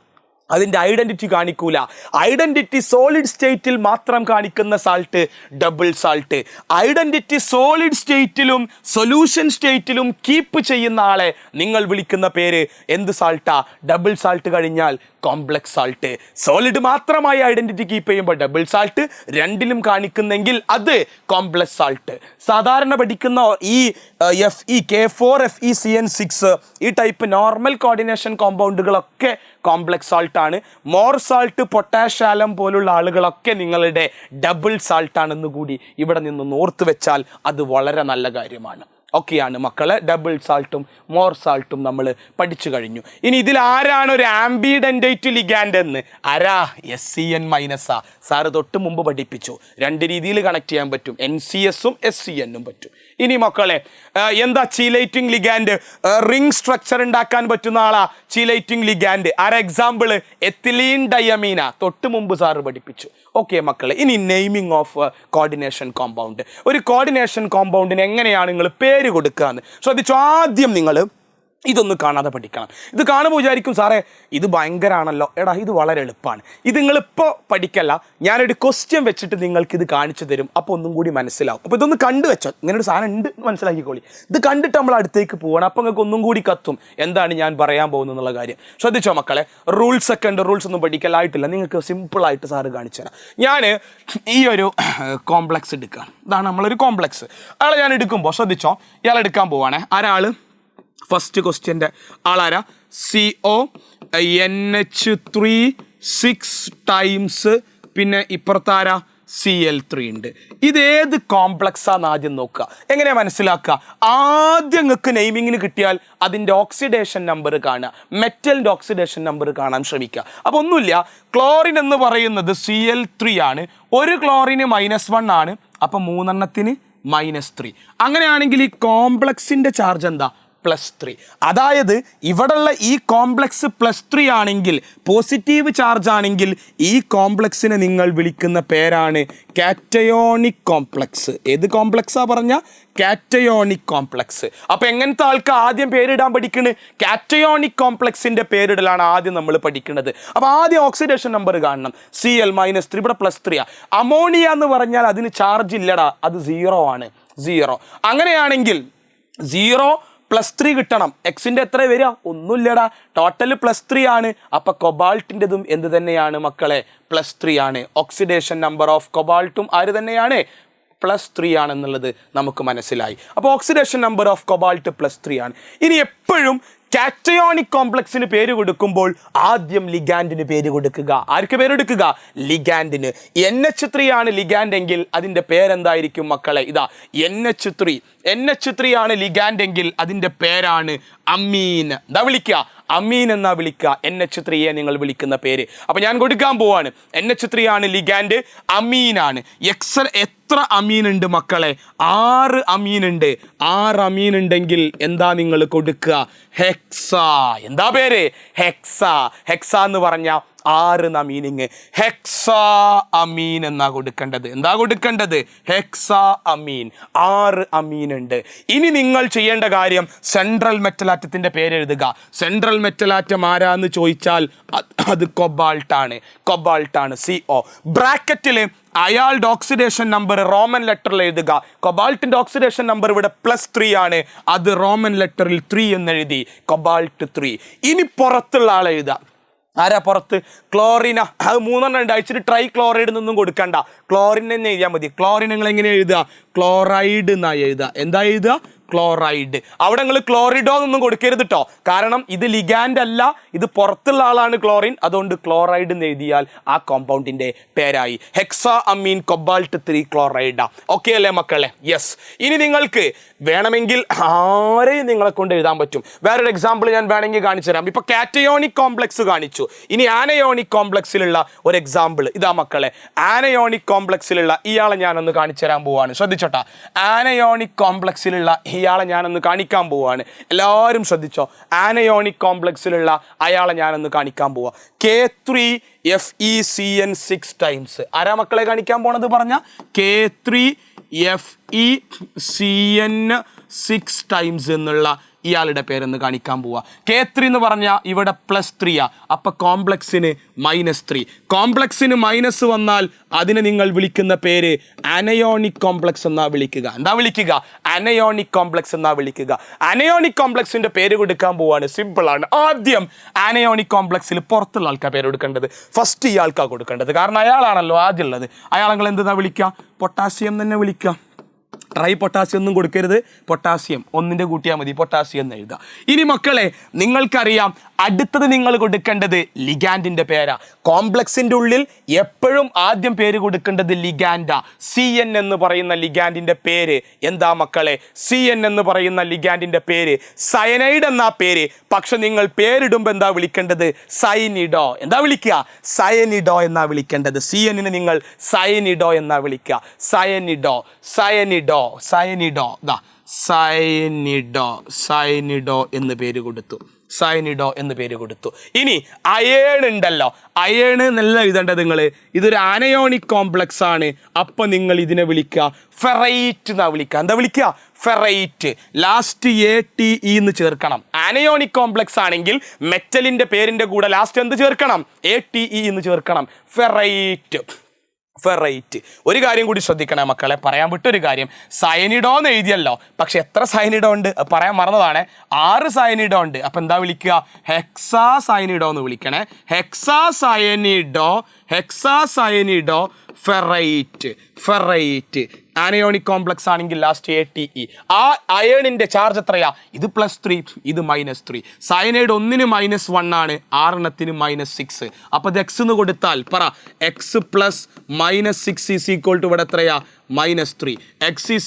അതിൻ്റെ ഐഡൻറ്റിറ്റി കാണിക്കൂല. ഐഡൻറ്റിറ്റി സോളിഡ് സ്റ്റേറ്റിൽ മാത്രം കാണിക്കുന്ന salt double salt. Identity solid സ്റ്റേറ്റിലും സൊല്യൂഷൻ സ്റ്റേറ്റിലും കീപ്പ് ചെയ്യുന്ന ആളെ നിങ്ങൾ വിളിക്കുന്ന പേര് എന്ത് സാൾട്ടാ? ഡബിൾ സാൾട്ട് കഴിഞ്ഞാൽ കോംപ്ലക്സ് സാൾട്ട്. സോളിഡ് മാത്രമായി ഐഡൻറ്റിറ്റി കീപ്പ് ചെയ്യുമ്പോൾ ഡബിൾ സാൾട്ട്, 2ലും കാണിക്കുന്നെങ്കിൽ അത് കോംപ്ലക്സ് സാൾട്ട്. സാധാരണ പഠിക്കുന്ന ഈ Fe K4FeCN6 ഈ ടൈപ്പ് നോർമൽ കോർഡിനേഷൻ കോമ്പൗണ്ടുകളൊക്കെ കോംപ്ലക്സ് സാൾട്ട് ആണ്. മോർ സാൾട്ട്, പൊട്ടാഷ് ആലം പോലുള്ള ആളുകളൊക്കെ നിങ്ങളുടെ ഡബിൾ സാൾട്ടാണെന്ന് കൂടി ഇവിടെ നിന്ന് ഓർത്ത് വെച്ചാൽ അത് വളരെ നല്ല കാര്യമാണ്. ഒക്കെയാണ് മക്കളെ ഡബിൾ സാൾട്ടും മോർ സാൾട്ടും നമ്മൾ പഠിച്ചു കഴിഞ്ഞു. ഇനി ഇതിൽ ആരാണ് ഒരു ആംബിഡെൻഡേറ്റ് ലിഗാൻഡ് എന്ന്? ആരാ? SCN- സാറ് തൊട്ട് മുമ്പ് പഠിപ്പിച്ചു. 2 രീതിയിൽ കണക്ട് ചെയ്യാൻ പറ്റും, NCSഉം SCNഉം പറ്റും. ഇനി മക്കളെ, എന്താ ചീലൈറ്റിംഗ് ലിഗാൻഡ്? റിംഗ് സ്ട്രക്ചർ ഉണ്ടാക്കാൻ പറ്റുന്ന ആളാ ചീലൈറ്റിംഗ് ലിഗാൻഡ്. ആരാ എക്സാമ്പിൾ? എത്തിലീൻ ഡയമീന. തൊട്ട് മുമ്പ് സാറ് പഠിപ്പിച്ചു. ഓക്കെ മക്കളെ, ഇനി നെയിമിംഗ് ഓഫ് കോർഡിനേഷൻ കോമ്പൗണ്ട്. ഒരു കോർഡിനേഷൻ കോമ്പൗണ്ടിന് എങ്ങനെയാണ് നിങ്ങൾ പേര് കൊടുക്കുക എന്ന് ശ്രദ്ധിച്ചു. ആദ്യം നിങ്ങൾ ഇതൊന്ന് കാണാതെ പഠിക്കണം. ഇത് കാണുമ്പോൾ വിചാരിക്കും സാറേ ഇത് ഭയങ്കരമാണല്ലോ. എടാ ഇത് വളരെ എളുപ്പമാണ്. ഇത് നിങ്ങളിപ്പോൾ പഠിക്കല്ല, ഞാനൊരു ക്വസ്റ്റ്യൻ വെച്ചിട്ട് നിങ്ങൾക്കിത് കാണിച്ചു തരും, അപ്പോൾ ഒന്നും കൂടി മനസ്സിലാവും. അപ്പോൾ ഇതൊന്ന് കണ്ടു വെച്ചോ, ഇങ്ങനെ ഒരു സാധനം ഉണ്ട് മനസ്സിലാക്കിക്കോളി. ഇത് കണ്ടിട്ട് നമ്മൾ അടുത്തേക്ക് പോകണം, അപ്പോൾ നിങ്ങൾക്ക് ഒന്നും കൂടി കത്തും എന്താണ് ഞാൻ പറയാൻ പോകുന്നത് എന്നുള്ള കാര്യം. ശ്രദ്ധിച്ചോ മക്കളെ, റൂൾസ് ഒക്കെ ഉണ്ട്, റൂൾസ് ഒന്നും പഠിക്കലായിട്ടില്ല, നിങ്ങൾക്ക് സിമ്പിളായിട്ട് സാറ് കാണിച്ചു തരാം. ഞാൻ ഈ ഒരു കോംപ്ലക്സ് എടുക്കാം, ഇതാണ് നമ്മളൊരു കോംപ്ലക്സ്. അയാളെ ഞാൻ എടുക്കുമ്പോൾ ശ്രദ്ധിച്ചോ, ഇയാളെ എടുക്കാൻ പോവാണേ. ആരാൾ? ഫസ്റ്റ് ക്വസ്റ്റ്യൻ്റെ ആളാരാ? CONH3 6 ടൈംസ്, പിന്നെ ഇപ്പുറത്താരാ? Cl3 ഉണ്ട്. ഇതേത് കോംപ്ലക്സാന്ന് ആദ്യം നോക്കുക. എങ്ങനെയാണ് മനസ്സിലാക്കുക? ആദ്യം നിങ്ങൾക്ക് നെയിമിങ്ങിന് കിട്ടിയാൽ അതിൻ്റെ ഓക്സിഡേഷൻ നമ്പർ കാണുക, മെറ്റലിൻ്റെ ഓക്സിഡേഷൻ നമ്പർ കാണാൻ ശ്രമിക്കുക. അപ്പോൾ ഒന്നുമില്ല, ക്ലോറിൻ എന്ന് പറയുന്നത് Cl3 ആണ്. ഒരു ക്ലോറിന് -1 ആണ്, അപ്പോൾ 3 -3. അങ്ങനെയാണെങ്കിൽ ഈ കോംപ്ലക്സിൻ്റെ ചാർജ് എന്താ? +3. അതായത് ഇവിടെയുള്ള ഈ കോംപ്ലക്സ് +3 ആണെങ്കിൽ, പോസിറ്റീവ് ചാർജ് ആണെങ്കിൽ ഈ കോംപ്ലക്സിനെ നിങ്ങൾ വിളിക്കുന്ന പേരാണ് കാറ്റയോണിക് കോംപ്ലക്സ്. ഏത് കോംപ്ലക്സാ പറഞ്ഞ? Cationic complex. അപ്പോൾ എങ്ങനത്തെ ആൾക്ക് ആദ്യം പേരിടാൻ പഠിക്കുന്നത്? കാറ്റയോണിക് കോംപ്ലക്സിൻ്റെ പേരിടലാണ് ആദ്യം നമ്മൾ പഠിക്കുന്നത്. അപ്പോൾ ആദ്യം ഓക്സിഡേഷൻ നമ്പർ കാണണം. Cl -3, ഇവിടെ +3. അമോണിയ എന്ന് പറഞ്ഞാൽ അതിന് ചാർജ് ഇല്ലടാ, അത് 0 ആണ്, 0. അങ്ങനെയാണെങ്കിൽ 0 +3 കിട്ടണം. എക്സിൻ്റെ എത്ര വരിക? ഒന്നുമില്ലടാ, ടോട്ടൽ +3 ആണ്. അപ്പോൾ കൊബാൾട്ടിൻ്റെതും എന്ത് തന്നെയാണ് മക്കളെ? +3 ആണ്. ഓക്സിഡേഷൻ നമ്പർ ഓഫ് കൊബാൾട്ടും ആര് തന്നെയാണ്? +3 ആണെന്നുള്ളത് നമുക്ക് മനസ്സിലായി. അപ്പോൾ ഓക്സിഡേഷൻ നമ്പർ ഓഫ് കൊബാൾട്ട് +3 ആണ്. ഇനി എപ്പോഴും കാറ്റയോണിക് കോംപ്ലക്സിന് പേര് കൊടുക്കുമ്പോൾ ആദ്യം ലിഗാൻഡിന് പേര് കൊടുക്കുക. ആർക്ക് പേരെടുക്കുക? ലിഗാൻഡിന്. NH3 ആണ് ലിഗാൻഡ് എങ്കിൽ അതിൻ്റെ പേരെന്തായിരിക്കും മക്കളെ? ഇതാ NH3 ആണ് ലിഗാൻഡ് എങ്കിൽ അതിൻ്റെ പേരാണ് അമീൻ. എന്താ വിളിക്കുക? അമീൻ എന്നാ വിളിക്കുക. NH3 നിങ്ങൾ വിളിക്കുന്ന പേര്. അപ്പൊ ഞാൻ കൊടുക്കാൻ പോവാണ്. NH3 ആണ് ലിഗാൻഡ്, അമീനാണ്. എത്ര അമീൻ ഉണ്ട് മക്കളെ? 6 അമീൻ ഉണ്ട്. 6 അമീൻ ഉണ്ടെങ്കിൽ എന്താ നിങ്ങൾ കൊടുക്കുക? ഹെക്സ. എന്താ പേര്? ഹെക്സ. ഹെക്സ എന്ന് പറഞ്ഞ 6 എന്ന മീനിങ്. ഹെക്സ അമീൻ എന്നാ കൊടുക്കേണ്ടത്. എന്താ കൊടുക്കേണ്ടത്? ഹെക്സ അമീൻ. 6 അമീൻ ഉണ്ട്. ഇനി നിങ്ങൾ ചെയ്യേണ്ട കാര്യം സെൻട്രൽ മെറ്റൽ ആറ്റത്തിന്റെ പേര് എഴുതുക. സെൻട്രൽ മെറ്റൽ ആറ്റം ആരാന്ന് ചോദിച്ചാൽ അത് കൊബാൾട്ടാണ്. കൊബാൾട്ടാണ്, CO. ബ്രാക്കറ്റിൽ അയാളുടെ ഓക്സിഡേഷൻ നമ്പർ റോമൻ ലെറ്ററിൽ എഴുതുക. കൊബാൾട്ടിന്റെ ഓക്സിഡേഷൻ നമ്പർ ഇവിടെ +3 ആണ്. അത് റോമൻ ലെറ്ററിൽ 3 എന്ന് എഴുതി. കൊബാൾട്ട് 3. ഇനി പുറത്തുള്ള ആളെ എഴുതാം. ആരാ പുറത്ത്? ക്ലോറിന. അത് 3 ഉണ്ട്. അയച്ചിട്ട് ട്രൈ ക്ലോറൈഡ് എന്നൊന്നും കൊടുക്കണ്ട, ക്ലോറിൻ തന്നെ എഴുതിയാൽ മതി. ക്ലോറിൻ നിങ്ങൾ എങ്ങനെ എഴുതുക? ക്ലോറൈഡ് എന്നായി എഴുതുക. എന്താ എഴുതുക? ക്ലോറൈഡ്. അവിടെ നിങ്ങൾ ക്ലോറിഡോ എന്നൊന്നും കൊടുക്കരുത് കേട്ടോ. കാരണം ഇത് ലിഗാൻഡ് അല്ല, ഇത് പുറത്തുള്ള ആളാണ് ക്ലോറിൻ. അതുകൊണ്ട് ക്ലോറൈഡ് എന്ന് എഴുതിയാൽ ആ കോമ്പൗണ്ടിന്റെ പേരായി. ഹെക്സ അമീൻ കൊബാൾട്ട് 3 ക്ലോറൈഡ. ഓക്കെ അല്ലേ മക്കളെ? യെസ്. ഇനി നിങ്ങൾക്ക് വേണമെങ്കിൽ ആരെയും നിങ്ങളെ കൊണ്ട് എഴുതാൻ പറ്റും. വേറൊരു എക്സാമ്പിൾ ഞാൻ വേണമെങ്കിൽ കാണിച്ചു തരാം. ഇപ്പൊ കാറ്റയോണിക് കോംപ്ലക്സ് കാണിച്ചു. ഇനി ആനയോണിക് കോംപ്ലക്സിലുള്ള ഒരു എക്സാമ്പിൾ ഇതാ മക്കളെ. ആനയോണിക് കോംപ്ലക്സിലുള്ള ഇയാളെ ഞാനൊന്ന് കാണിച്ചു തരാൻ പോവാണ്. ശ്രദ്ധിച്ചോട്ടാ. ആനയോണിക് കോംപ്ലക്സിലുള്ള ഇയാളെ ഞാനൊന്ന് കാണിക്കാൻ പോവാണ്. എല്ലാവരും ശ്രദ്ധിച്ചോ. ആനയോണിക് കോംപ്ലക്സിലുള്ള അയാളെ ഞാനൊന്ന് കാണിക്കാൻ പോവാ. K3FeCN6 times. ആരാ മക്കളെ കാണിക്കാൻ പോണത് പറഞ്ഞ? K3FeCN6 ടൈംസ് എന്നുള്ള ഇയാളുടെ പേരെന്ന് കാണിക്കാൻ പോവാ. K3 എന്ന് പറഞ്ഞാൽ ഇവിടെ +3 അപ്പൊ കോംപ്ലക്സിന് -3. കോംപ്ലക്സിന് മൈനസ് വന്നാൽ അതിനെ നിങ്ങൾ വിളിക്കുന്ന പേര് അനയോണിക് കോംപ്ലക്സ് എന്നാ വിളിക്കുക. എന്താ വിളിക്കുക? അനയോണിക് കോംപ്ലക്സ് എന്നാ വിളിക്കുക. അനയോണിക് കോംപ്ലക്സിന്റെ പേര് കൊടുക്കാൻ പോവാണ്. സിമ്പിൾ ആണ്. ആദ്യം അനയോണിക് കോംപ്ലക്സിൽ പുറത്തുള്ള ആൾക്കാർ പേര് കൊടുക്കേണ്ടത്. ഫസ്റ്റ് ഇയാൾക്കാണ് കൊടുക്കേണ്ടത്. കാരണം അയാളാണല്ലോ ആദ്യം ഉള്ളത്. അയാൾ നിങ്ങൾ എന്താ വിളിക്കുക? പൊട്ടാസ്യം തന്നെ വിളിക്കുക. ട്രൈ പൊട്ടാസ്യം ഒന്നും കൊടുക്കരുത്. പൊട്ടാസ്യം 1 കൂട്ടിയാൽ മതി. പൊട്ടാസ്യം എന്ന് എഴുതുക. ഇനി മക്കളെ നിങ്ങൾക്കറിയാം അടുത്തത് നിങ്ങൾ കൊടുക്കേണ്ടത് ലിഗാൻഡിന്റെ പേരാ. കോംപ്ലക്സിന്റെ ഉള്ളിൽ എപ്പോഴും ആദ്യം പേര് കൊടുക്കേണ്ടത് ലിഗാൻഡാ. CN എന്ന് പറയുന്ന ലിഗാൻഡിന്റെ പേര് എന്താ മക്കളെ? CN എന്ന് പറയുന്ന ലിഗാൻഡിന്റെ പേര് സയനൈഡ് എന്നാ പേര്. പക്ഷെ നിങ്ങൾ പേരിടുമ്പോൾ എന്താ വിളിക്കേണ്ടത്? സയനിഡോ. എന്താ വിളിക്കുക? സയനിഡോ എന്നാ വിളിക്കേണ്ടത്. CN-നെ നിങ്ങൾ സയനിഡോ എന്നാ വിളിക്കുക. സയനിഡോ, സയനിഡോ, സയനിഡോ. സയനിഡോ എന്ന് പേര് കൊടുത്തു. സയനിഡോ എന്ന് പേര് കൊടുത്തു. ഇനി അയേൺ ഉണ്ടല്ലോ. അയേൺ എന്നല്ല എഴുതേണ്ടത് നിങ്ങൾ. ഇതൊരു ആനയോണിക് കോംപ്ലക്സ് ആണ്. അപ്പൊ നിങ്ങൾ ഇതിനെ വിളിക്കുക ഫെറൈറ്റ് എന്നാ വിളിക്കുക. എന്താ വിളിക്കുക? ഫെറൈറ്റ്. ലാസ്റ്റ് ATE എന്ന് ചേർക്കണം. ആനയോണിക് കോംപ്ലക്സ് ആണെങ്കിൽ മെറ്റലിന്റെ പേരിന്റെ കൂടെ ലാസ്റ്റ് എന്ത് ചേർക്കണം? ATE എന്ന് ചേർക്കണം. ഫെറൈറ്റ്. ഫെറൈറ്റ്. ഒരു കാര്യം കൂടി ശ്രദ്ധിക്കണേ മക്കളെ, പറയാൻ വിട്ടൊരു കാര്യം. സയനിഡോ എന്ന് എഴുതിയല്ലോ, പക്ഷെ എത്ര സയനിഡോ ഉണ്ട് പറയാൻ മറന്നതാണ്. 6 സയനിഡോ ഉണ്ട്. അപ്പൊ എന്താ വിളിക്കുക? ഹെക്സാ സയനിഡോ എന്ന് വിളിക്കണേ. Hexa cyanido ferrite. Ferrite. Anionic complex ആണെങ്കിൽ ലാസ്റ്റ് ATE. ആ അയേണിന്റെ ചാർജ് എത്രയാ? ഇത് +3, ഇത് -3. സയനൈഡ് 1-ന് -1 ആണ്, 6-ന് -6. അപ്പൊ ഇത് X എന്ന് കൊടുത്താൽ പറ. X + -6 = ഇവിടെ എത്രയാ? -3. X =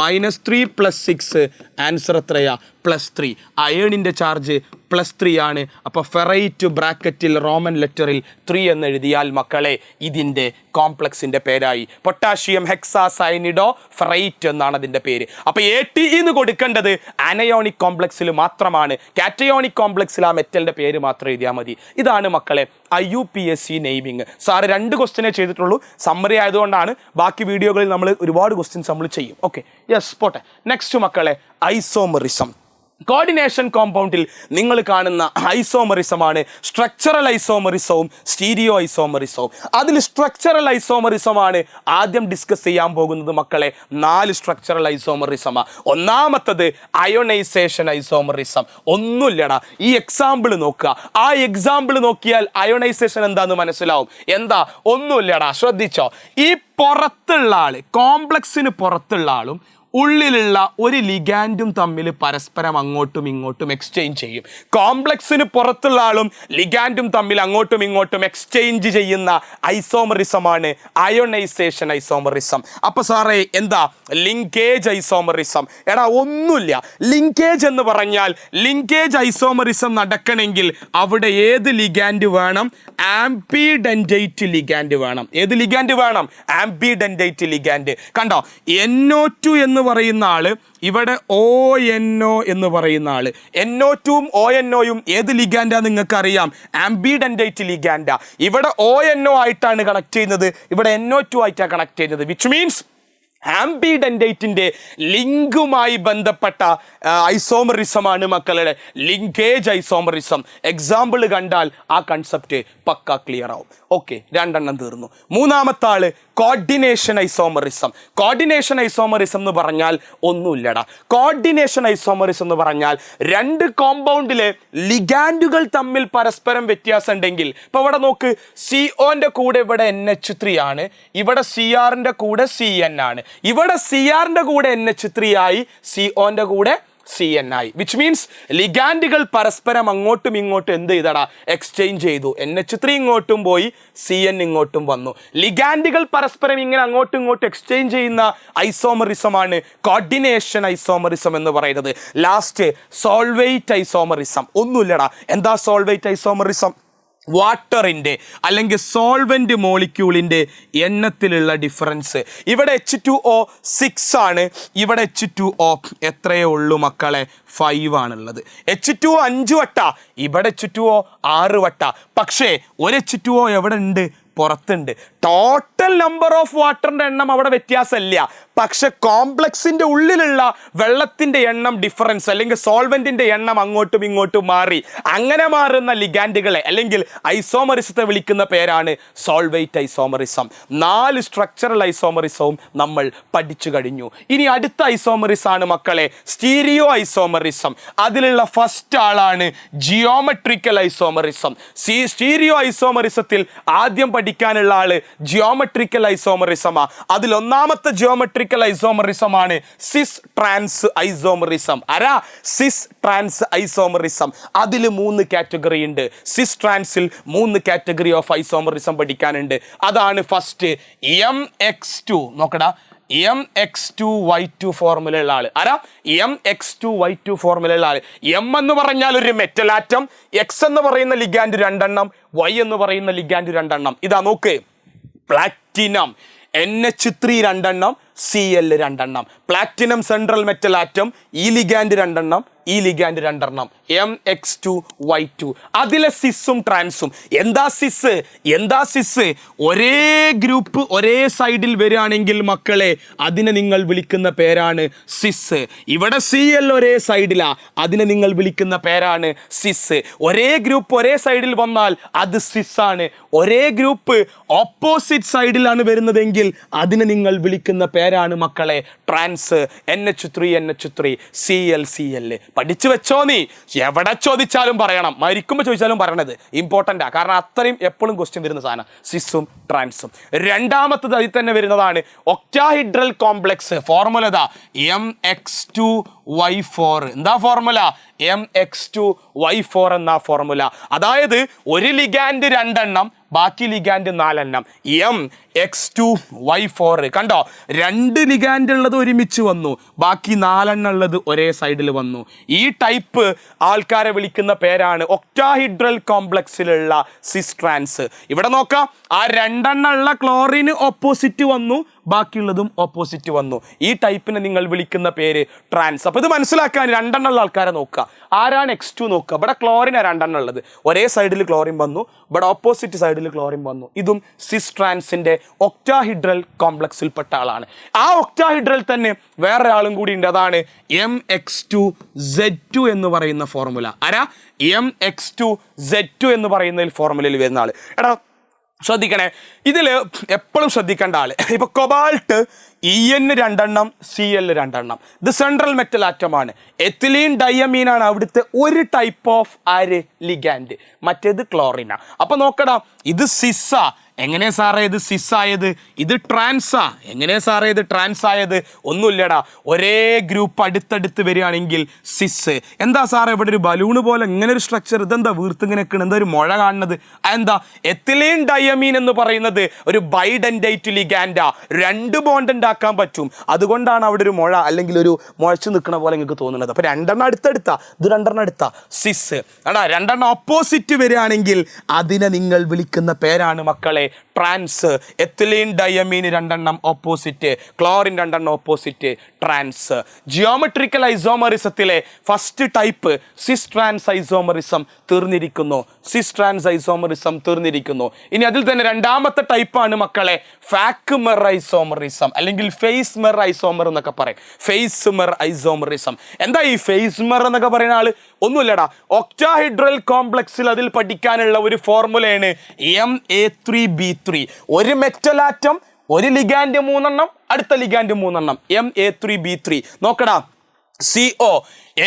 -3 + 6. ആൻസർ എത്രയാ? +3. അയേണിന്റെ ചാർജ് +3 ആണ്. അപ്പൊ ഫെറൈറ്റ് ബ്രാക്കറ്റിൽ റോമൻ ലെറ്ററിൽ 3 എന്ന് എഴുതിയാൽ മക്കളെ ഇതിന്റെ കോംപ്ലക്സിന്റെ പേരായി. പൊട്ടാഷ്യം ഹെക്സാസയനിഡോ ഫെറൈറ്റ് എന്നാണ് അതിന്റെ പേര്. അപ്പൊ ATE എന്ന് കൊടുക്കേണ്ടത് അനയോണിക് കോംപ്ലക്സിൽ മാത്രമാണ്. കാറ്റയോണിക് കോംപ്ലക്സിൽ ആ മെറ്റലിന്റെ പേര് മാത്രം എഴുതിയാൽ മതി. ഇതാണ് മക്കളെ IUPAC നെയിമിങ്. സാറ് 2 ക്വസ്റ്റ്യനെ ചെയ്തിട്ടുള്ളൂ. സമ്മറി ആയതുകൊണ്ടാണ്. ബാക്കി വീഡിയോകളിൽ നമ്മൾ ഒരുപാട് ക്വസ്റ്റ്യൻസ് നമ്മൾ ചെയ്യും. ഓക്കെ, യെസ്, പോട്ടെ. നെക്സ്റ്റ് മക്കളെ ഐസോമെറിസം. കോർഡിനേഷൻ കോമ്പൗണ്ടിൽ നിങ്ങൾ കാണുന്ന ഐസോമെറിസമാണ് സ്ട്രക്ചറൽ ഐസോമെറിസവും സ്റ്റീരിയോ ഐസോമെറിസവും. അതിൽ സ്ട്രക്ചറൽ ഐസോമെറിസമാണ് ആദ്യം ഡിസ്കസ് ചെയ്യാൻ പോകുന്നത് മക്കളെ. 4 സ്ട്രക്ചറൽ ഐസോമെറിസമാ. ഒന്നാമത്തത് അയോണൈസേഷൻ ഐസോമെറിസം. ഒന്നുമില്ലടാ, ഈ എക്സാമ്പിൾ നോക്കുക. ആ എക്സാമ്പിൾ നോക്കിയാൽ അയോണൈസേഷൻ എന്താന്ന് മനസ്സിലാവും. എന്താ? ഒന്നുമില്ലടാ, ശ്രദ്ധിച്ചോ. ഈ പുറത്തുള്ള ആള്, കോംപ്ലക്സിന് പുറത്തുള്ള ആളും ഉള്ളിലുള്ള ഒരു ലിഗാൻഡും തമ്മിൽ പരസ്പരം അങ്ങോട്ടും ഇങ്ങോട്ടും എക്സ്ചേഞ്ച് ചെയ്യും. കോംപ്ലക്സിന് പുറത്തുള്ള ആളും ലിഗാൻഡും തമ്മിൽ അങ്ങോട്ടും ഇങ്ങോട്ടും എക്സ്ചേഞ്ച് ചെയ്യുന്ന ഐസോമറിസമാണ് അയോണൈസേഷൻ ഐസോമറിസം. അപ്പൊ സാറേ എന്താ ലിങ്കേജ് ഐസോമറിസം? എടാ ഒന്നുമില്ല. ലിങ്കേജ് എന്ന് പറഞ്ഞാൽ ലിങ്കേജ് ഐസോമറിസം നടക്കണമെങ്കിൽ അവിടെ ഏത് ലിഗാൻഡ് വേണം? ആംബിഡെന്റേറ്റ് ലിഗാൻഡ് വേണം. ഏത് ലിഗാൻഡ് വേണം? ആംബിഡെന്റേറ്റ് ലിഗാൻഡ്. കണ്ടോ, NO2 എന്ന് പറയുന്ന ആള് ഇവിടെ ONO എന്ന് പറയുന്ന ആള്. NO2ഉം ONOയും ഏത് ലിഗാൻഡാ നിങ്ങൾക്ക് അറിയാം? ആംബിഡെന്റേറ്റ് ലിഗാൻഡാ. ഇവിടെ ONO ആയിട്ടാണ് കണക്ട് ചെയ്യുന്നത്, ഇവിടെ NO2 ആയിട്ടാണ് കണക്ട് ചെയ്യുന്നത്. വിച്ച് മീൻസ് ആംബിഡെന്റേറ്റിന്റെ ലിങ്കുമായി ബന്ധപ്പെട്ട ഐസോമറിസമാണ് മക്കളുടെ ലിങ്കേജ് ഐസോമറിസം. എക്സാമ്പിൾ കണ്ടാൽ ആ കൺസെപ്റ്റ് പക്ക ക്ലിയർ ആവും. ഓക്കെ, 2 എണ്ണം തീർന്നു. മൂന്നാമത്തെ ആള് കോർഡിനേഷൻ ഐസോമറിസം. കോർഡിനേഷൻ ഐസോമറിസം എന്ന് പറഞ്ഞാൽ ഒന്നുമില്ലടാ. കോർഡിനേഷൻ ഐസോമറിസം എന്ന് പറഞ്ഞാൽ 2 കോമ്പൗണ്ടിലെ ലിഗാൻഡുകൾ തമ്മിൽ പരസ്പരം വ്യത്യാസം ഉണ്ടെങ്കിൽ, ഇപ്പൊ ഇവിടെ നോക്ക്, CO-ന്റെ കൂടെ ഇവിടെ NH3 ആണ്, ഇവിടെ CR-ന്റെ കൂടെ CN ആണ്, ഇവിടെ CR-ന്റെ കൂടെ NH3 ആയി, CO-ന്റെ കൂടെ CN ആയി. വിച്ച് മീൻസ് ലിഗാൻഡുകൾ പരസ്പരം അങ്ങോട്ടും ഇങ്ങോട്ടും എന്ത് ചെയ്തടാ? എക്സ്ചേഞ്ച് ചെയ്തു. NH3 ഇങ്ങോട്ടും പോയി, CN ഇങ്ങോട്ടും വന്നു. ലിഗാൻഡുകൾ പരസ്പരം ഇങ്ങനെ അങ്ങോട്ടും ഇങ്ങോട്ടും എക്സ്ചേഞ്ച് ചെയ്യുന്ന ഐസോമറിസമാണ് കോർഡിനേഷൻ ഐസോമറിസം എന്ന് പറയുന്നത്. Last solvate isomerism. ഒന്നുമില്ലടാ. എന്താ സോൾവേറ്റ് ഐസോമറിസം? വാട്ടറിൻ്റെ അല്ലെങ്കിൽ സോൾവെന്റ് മോളിക്യൂളിൻ്റെ എണ്ണത്തിലുള്ള ഡിഫറൻസ്. ഇവിടെ H2O 6 ആണ്, ഇവിടെ H2O എത്രയേ ഉള്ളൂ മക്കളെ? 5 ആണുള്ളത്. H2O 5 വട്ട, ഇവിടെ H2O 6 വട്ട. പക്ഷേ ഒരു H2O എവിടെ ഉണ്ട്? പുറത്തുണ്ട്. ടോട്ടൽ നമ്പർ ഓഫ് വാട്ടറിന്റെ എണ്ണം അവിടെ വ്യത്യാസമില്ല, പക്ഷെ കോംപ്ലക്സിന്റെ ഉള്ളിലുള്ള വെള്ളത്തിന്റെ എണ്ണം ഡിഫറൻസ് അല്ലെങ്കിൽ സോൾവെന്റിന്റെ എണ്ണം അങ്ങോട്ടും ഇങ്ങോട്ടും മാറി. അങ്ങനെ മാറുന്ന ലിഗാൻഡുകളെ അല്ലെങ്കിൽ ഐസോമറിസത്തെ വിളിക്കുന്ന പേരാണ് സോൾവേറ്റ് ഐസോമറിസം. 4 സ്ട്രക്ചറൽ ഐസോമറിസവും നമ്മൾ പഠിച്ചു കഴിഞ്ഞു. ഇനി അടുത്ത ഐസോമറിസം ആണ് മക്കളെ സ്റ്റീരിയോ ഐസോമറിസം. അതിലുള്ള ഫസ്റ്റ് ആളാണ് ജിയോമെട്രിക്കൽ ഐസോമറിസം. സ്റ്റീരിയോ ഐസോമറിസത്തിൽ ആദ്യം പഠിക്കാനുള്ള ആള് ജിയോമെട്രിക്കൽ ഐസോമറിസമാ. അതിൽ ഒന്നാമത്തെ ജിയോമെട്രിക്കൽ ഐസോമറിസമാണ് സിസ് ട്രാൻസ് ഐസോമറിസം. ആരാ? സിസ് ട്രാൻസ് ഐസോമറിസം. അതിൽ 3 കാറ്റഗറി ഉണ്ട്. സിസ് ട്രാൻസിൽ 3 കാറ്റഗറി ഓഫ് ഐസോമറിസം പഠിക്കാനുണ്ട്. അതാണ് ഫസ്റ്റ് MX2. നോക്കടാ, MX2Y2 ഫോർമുല ഉള്ള ആള്. ആരാ? MX2Y2 ഫോർമുല ഉള്ള ആള്. M എന്ന് പറഞ്ഞാൽ ഒരു മെറ്റൽ ആറ്റം, X എന്ന് പറയുന്ന ലിഗാൻഡ് 2 എണ്ണം, Y എന്ന് പറയുന്ന ലിഗാൻഡ് 2 എണ്ണം. ഇതാ നോക്ക്, പ്ലാറ്റിനം NH3 2 എണ്ണം, Cl 2 എണ്ണം. പ്ലാറ്റിനം സെൻട്രൽ മെറ്റൽ ആറ്റം, ഈ ലിഗാൻഡ് 2 എണ്ണം, ഈ ലിഗാൻഡ് 2 എണ്ണം. MX2Y2. അതിലെ സിസും ട്രാൻസും. എന്താ സിസ്? എന്താ സിസ്? ഒരേ ഗ്രൂപ്പ് ഒരേ സൈഡിൽ വരികയാണെങ്കിൽ മക്കളെ അതിനെ നിങ്ങൾ വിളിക്കുന്ന പേരാണ് സിസ്. ഇവിടെ Cl ഒരേ സൈഡിലാ, അതിനെ നിങ്ങൾ വിളിക്കുന്ന പേരാണ് സിസ്. ഒരേ ഗ്രൂപ്പ് ഒരേ സൈഡിൽ വന്നാൽ അത് സിസ് ആണ്. ഒരേ ഗ്രൂപ്പ് ഓപ്പോസിറ്റ് സൈഡിലാണ് വരുന്നതെങ്കിൽ അതിനെ നിങ്ങൾ വിളിക്കുന്ന പേരാണ് മക്കളെ ട്രാൻസ്. NH3 Cl. പഠിച്ചു വെച്ചോ നീ. എവിടെ ചോദിച്ചാലും പറയണം, മരിക്കുമ്പോൾ ചോദിച്ചാലും പറയണത് ഇമ്പോർട്ടൻ്റാ. കാരണം അത്രയും എപ്പോഴും ക്വസ്റ്റ്യൻ വരുന്ന സാധനം സിസും ട്രാൻസും. രണ്ടാമത്തത് അതിൽ തന്നെ വരുന്നതാണ് ഒക്ടാഹിഡ്രൽ കോംപ്ലക്സ്. ഫോർമുല ഇതാ MX2Y4. എന്താ ഫോർമുല? MX2Y4 എന്ന ഫോർമുല. അതായത് ഒരു ലിഗാൻഡ് 2 എണ്ണം, ബാക്കി ലിഗാൻഡ് 4 എണ്ണം. MX2Y4. കണ്ടോ, 2 ലിഗാൻഡ് ഉള്ളത് ഒരുമിച്ച് വന്നു, ബാക്കി 4 എണ്ണം ഉള്ളത് ഒരേ സൈഡിൽ വന്നു. ഈ ടൈപ്പ് ആൾക്കാരെ വിളിക്കുന്ന പേരാണ് ഒക്ടാഹിഡ്രൽ കോംപ്ലക്സിലുള്ള സിസ് ട്രാൻസ്. ഇവിടെ നോക്കാം, ആ 2 എണ്ണം ഉള്ള ക്ലോറിന് ഓപ്പോസിറ്റ് വന്നു, ബാക്കിയുള്ളതും ഓപ്പോസിറ്റ് വന്നു. ഈ ടൈപ്പിനെ നിങ്ങൾ വിളിക്കുന്ന പേര് ട്രാൻസ്. അപ്പോൾ ഇത് മനസ്സിലാക്കാൻ 2 എണ്ണം ഉള്ള ആൾക്കാരെ നോക്കുക. ആരാണ് X2 നോക്കുക. ഇവിടെ ക്ലോറിനാണ് 2 എണ്ണം ഉള്ളത്, ഒരേ സൈഡിൽ ക്ലോറിൻ വന്നു, ഇവിടെ ഓപ്പോസിറ്റ് സൈഡിൽ ക്ലോറിൻ വന്നു. ഇതും സിസ് ട്രാൻസിന്റെ ഒക്ടാഹിഡ്രൽ കോംപ്ലക്സിൽപ്പെട്ട ആളാണ്. ആ ഒക്ടാഹിഡ്രൽ തന്നെ വേറെ ആളും കൂടി ഉണ്ട്, അതാണ് MX2Z2 എന്ന് പറയുന്ന ഫോർമുല. ആരാ? MX2Z2 എന്ന് പറയുന്ന ഫോർമുലയിൽ വരുന്ന ആള്. എടാ ശ്രദ്ധിക്കണേ, ഇതിൽ എപ്പോഴും ശ്രദ്ധിക്കേണ്ട ആള്, ഇപ്പൊ കൊബാൾട്ട് EN രണ്ടെണ്ണം, Cl രണ്ടെണ്ണം. ഇത് സെൻട്രൽ മെറ്റൽ ആറ്റമാണ്. എത്തിലീൻ ഡയമീൻ ആണ് അവിടുത്തെ ഒരു ടൈപ്പ് ഓഫ് ലിഗാൻഡ്, മറ്റേത് ക്ലോറിന. അപ്പൊ നോക്കടാ, ഇത് സിസ്സ. എങ്ങനെ സാറേ ഇത് സിസ് ആയത്? ഇത് ട്രാൻസാ. എങ്ങനെ സാറേ ഇത് ട്രാൻസ് ആയത്? ഒന്നുമില്ലടാ, ഒരേ ഗ്രൂപ്പ് അടുത്തടുത്ത് വരികയാണെങ്കിൽ സിസ്. എന്താ സാറേ ഇവിടെ ഒരു ബലൂണ് പോലെ ഇങ്ങനെ ഒരു സ്ട്രക്ചർ? ഇതെന്താ വീർത്തിങ്ങനെ എന്താ ഒരു മുഴ കാണുന്നത്? എന്താ? എത്തിലീൻ ഡയമീൻ എന്ന് പറയുന്നത് ഒരു ബൈഡെൻഡൈറ്റ് ലിഗാൻഡാ. 2 ബോണ്ട് ഉണ്ടാക്കാൻ പറ്റും. അതുകൊണ്ടാണ് അവിടെ ഒരു മുഴ അല്ലെങ്കിൽ ഒരു മുഴച്ചു നിൽക്കുന്ന പോലെ നിങ്ങൾക്ക് തോന്നുന്നത്. അപ്പൊ 2 അടുത്തടുത്താ, ഇത് 2 അടുത്താ സിസ്. എടാ 2 ഓപ്പോസിറ്റ് വരികയാണെങ്കിൽ അതിനെ നിങ്ങൾ വിളിക്കുന്ന പേരാണ് മക്കളെ trans. Ethylene diamine 2 opposite, chlorine 2 opposite, trans. Geometrical ഐസോമറിസത്തിലെ first type cis trans isomerism തീർന്നിരിക്കുന്നു. സിസ് ട്രാൻസ് ഐസോമറിസം തീർന്നിരിക്കുന്നു. ഇനി അതിൽ തന്നെ 2ാമത്തെ ടൈപ്പാണ് മക്കളെ ഫാക്മെർ ഐസോമറിസം അല്ലെങ്കിൽ ഫേസ്മെർ ഐസോമർ എന്നൊക്കെ പറയും. ഫേസ്മെർ ഐസോമറിസം. എന്താ ഈ ഫേസ്മെർ എന്നൊക്കെ പറയുന്ന ആള്? ഒന്നുമില്ലടാ, ഒക്ടാഹൈഡ്രൽ കോംപ്ലക്സിൽ അതിൽ പഠിക്കാനുള്ള ഒരു ഫോർമുലയാണ് Ma3B3. ഒരു മെറ്റലാറ്റം, ഒരു ലിഗാൻഡ് 3 അടുത്ത ലിഗാൻഡ് 3 Ma3B3. നോക്കടാ, CO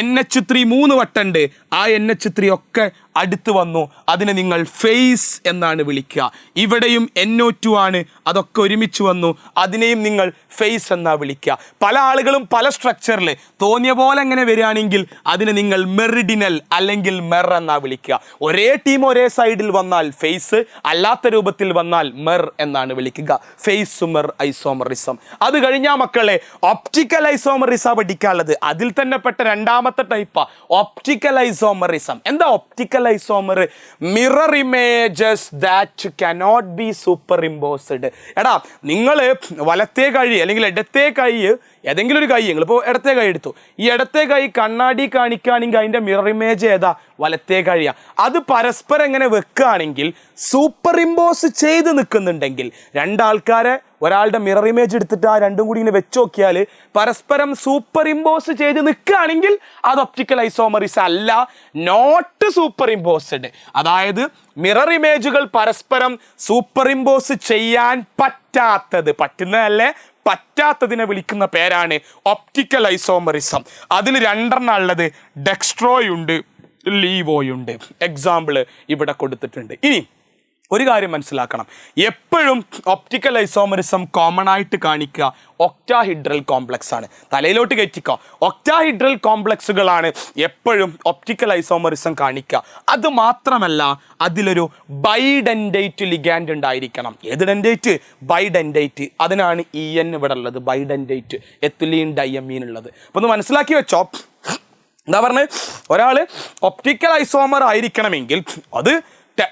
NH3 3 വട്ടുണ്ട്. ആ NH3 ഒക്കെ അടുത്ത് വന്നു. അതിനെ നിങ്ങൾ ഫേസ് എന്നാണ് വിളിക്കുക. ഇവിടെയും NO2 ആണ്, അതൊക്കെ ഒരുമിച്ച് വന്നു. അതിനെയും നിങ്ങൾ ഫേസ് എന്നാ വിളിക്കുക. പല ആളുകളും പല സ്ട്രക്ചറിൽ തോന്നിയ പോലെ എങ്ങനെ വരികയാണെങ്കിൽ അതിനെ നിങ്ങൾ മെറിഡിനൽ അല്ലെങ്കിൽ മെർ എന്നാ വിളിക്കുക. ഒരേ ടീം ഒരേ സൈഡിൽ വന്നാൽ ഫേസ്, അല്ലാത്ത രൂപത്തിൽ വന്നാൽ മെർ എന്നാണ് വിളിക്കുക. ഫേസ്മെർ ഐസോമറിസം. അത് കഴിഞ്ഞാൽ മക്കളെ ഒപ്റ്റിക്കൽ ഐസോമറിസം പഠിക്കാനുള്ളത്. അതിൽ തന്നെ പെട്ട 2ാമത്തെ ടൈപ്പാ ഒപ്റ്റിക്കൽ ഐസോമറിസം. എന്താ optical isomer? Mirror images that cannot be super imposed. എടാ നിങ്ങൾ വലത്തേ കൈ അല്ലെങ്കിൽ ഇടത്തേ കൈ, ഏതെങ്കിലും ഒരു കൈ, നിങ്ങളിപ്പോൾ ഇടത്തേ കൈ എടുത്തു, ഈ ഇടത്തേ കൈ കണ്ണാടി കാണിക്കുകയാണെങ്കിൽ അതിൻ്റെ മിറർ ഇമേജ് ഏതാ? വലത്തേ കഴിയാ. അത് പരസ്പരം എങ്ങനെ വെക്കുകയാണെങ്കിൽ സൂപ്പർ ഇമ്പോസ് ചെയ്ത് നിൽക്കുന്നുണ്ടെങ്കിൽ 2 ആൾക്കാരെ ഒരാളുടെ മിറർ ഇമേജ് എടുത്തിട്ട് ആ 2ഉം കൂടി ഇങ്ങനെ വെച്ച് നോക്കിയാൽ പരസ്പരം സൂപ്പർ ഇമ്പോസ് ചെയ്ത് നിൽക്കുകയാണെങ്കിൽ അത് ഒപ്റ്റിക്കൽ ഐസോമറിസം അല്ല, നോട്ട് സൂപ്പർ ഇമ്പോസ്ഡ്. അതായത് മിറർ ഇമേജുകൾ പരസ്പരം സൂപ്പർ ഇമ്പോസ് ചെയ്യാൻ പറ്റുന്നതല്ലേ, പറ്റാത്തതിനെ വിളിക്കുന്ന പേരാണ് ഒപ്റ്റിക്കൽ ഐസോമറിസം. അതിൽ 2 ഉള്ളത്, ഡെക്സ്ട്രോയുണ്ട്, ലീവോയുണ്ട്. എക്സാമ്പിൾ ഇവിടെ കൊടുത്തിട്ടുണ്ട്. ഇനി ഒരു കാര്യം മനസ്സിലാക്കണം, എപ്പോഴും ഒപ്റ്റിക്കൽ ഐസോമറിസം കോമൺ ആയിട്ട് കാണിക്കുക ഒക്ടാഹിഡ്രൽ കോംപ്ലക്സ് ആണ്. തലയിലോട്ട് കയറ്റിക്കോ, ഒക്ടാഹിഡ്രൽ കോംപ്ലക്സുകളാണ് എപ്പോഴും ഒപ്റ്റിക്കൽ ഐസോമറിസം കാണിക്കുക. അത് മാത്രമല്ല അതിലൊരു ബൈഡെൻഡൈറ്റ് ലിഗാൻഡ് ഉണ്ടായിരിക്കണം. ഏത് ഡെൻഡൈറ്റ്? ബൈഡെൻഡൈറ്റ്. അതിനാണ് EN ഇവിടെ ഉള്ളത്, ബൈഡെൻഡൈറ്റ്, എത്തിലീൻ ഡയമീൻ ഉള്ളത്. അപ്പൊ ഒന്ന് മനസ്സിലാക്കി വെച്ചോ. എന്താ പറഞ്ഞത്? ഒരാൾ ഒപ്റ്റിക്കൽ ഐസോമർ ആയിരിക്കണമെങ്കിൽ അത്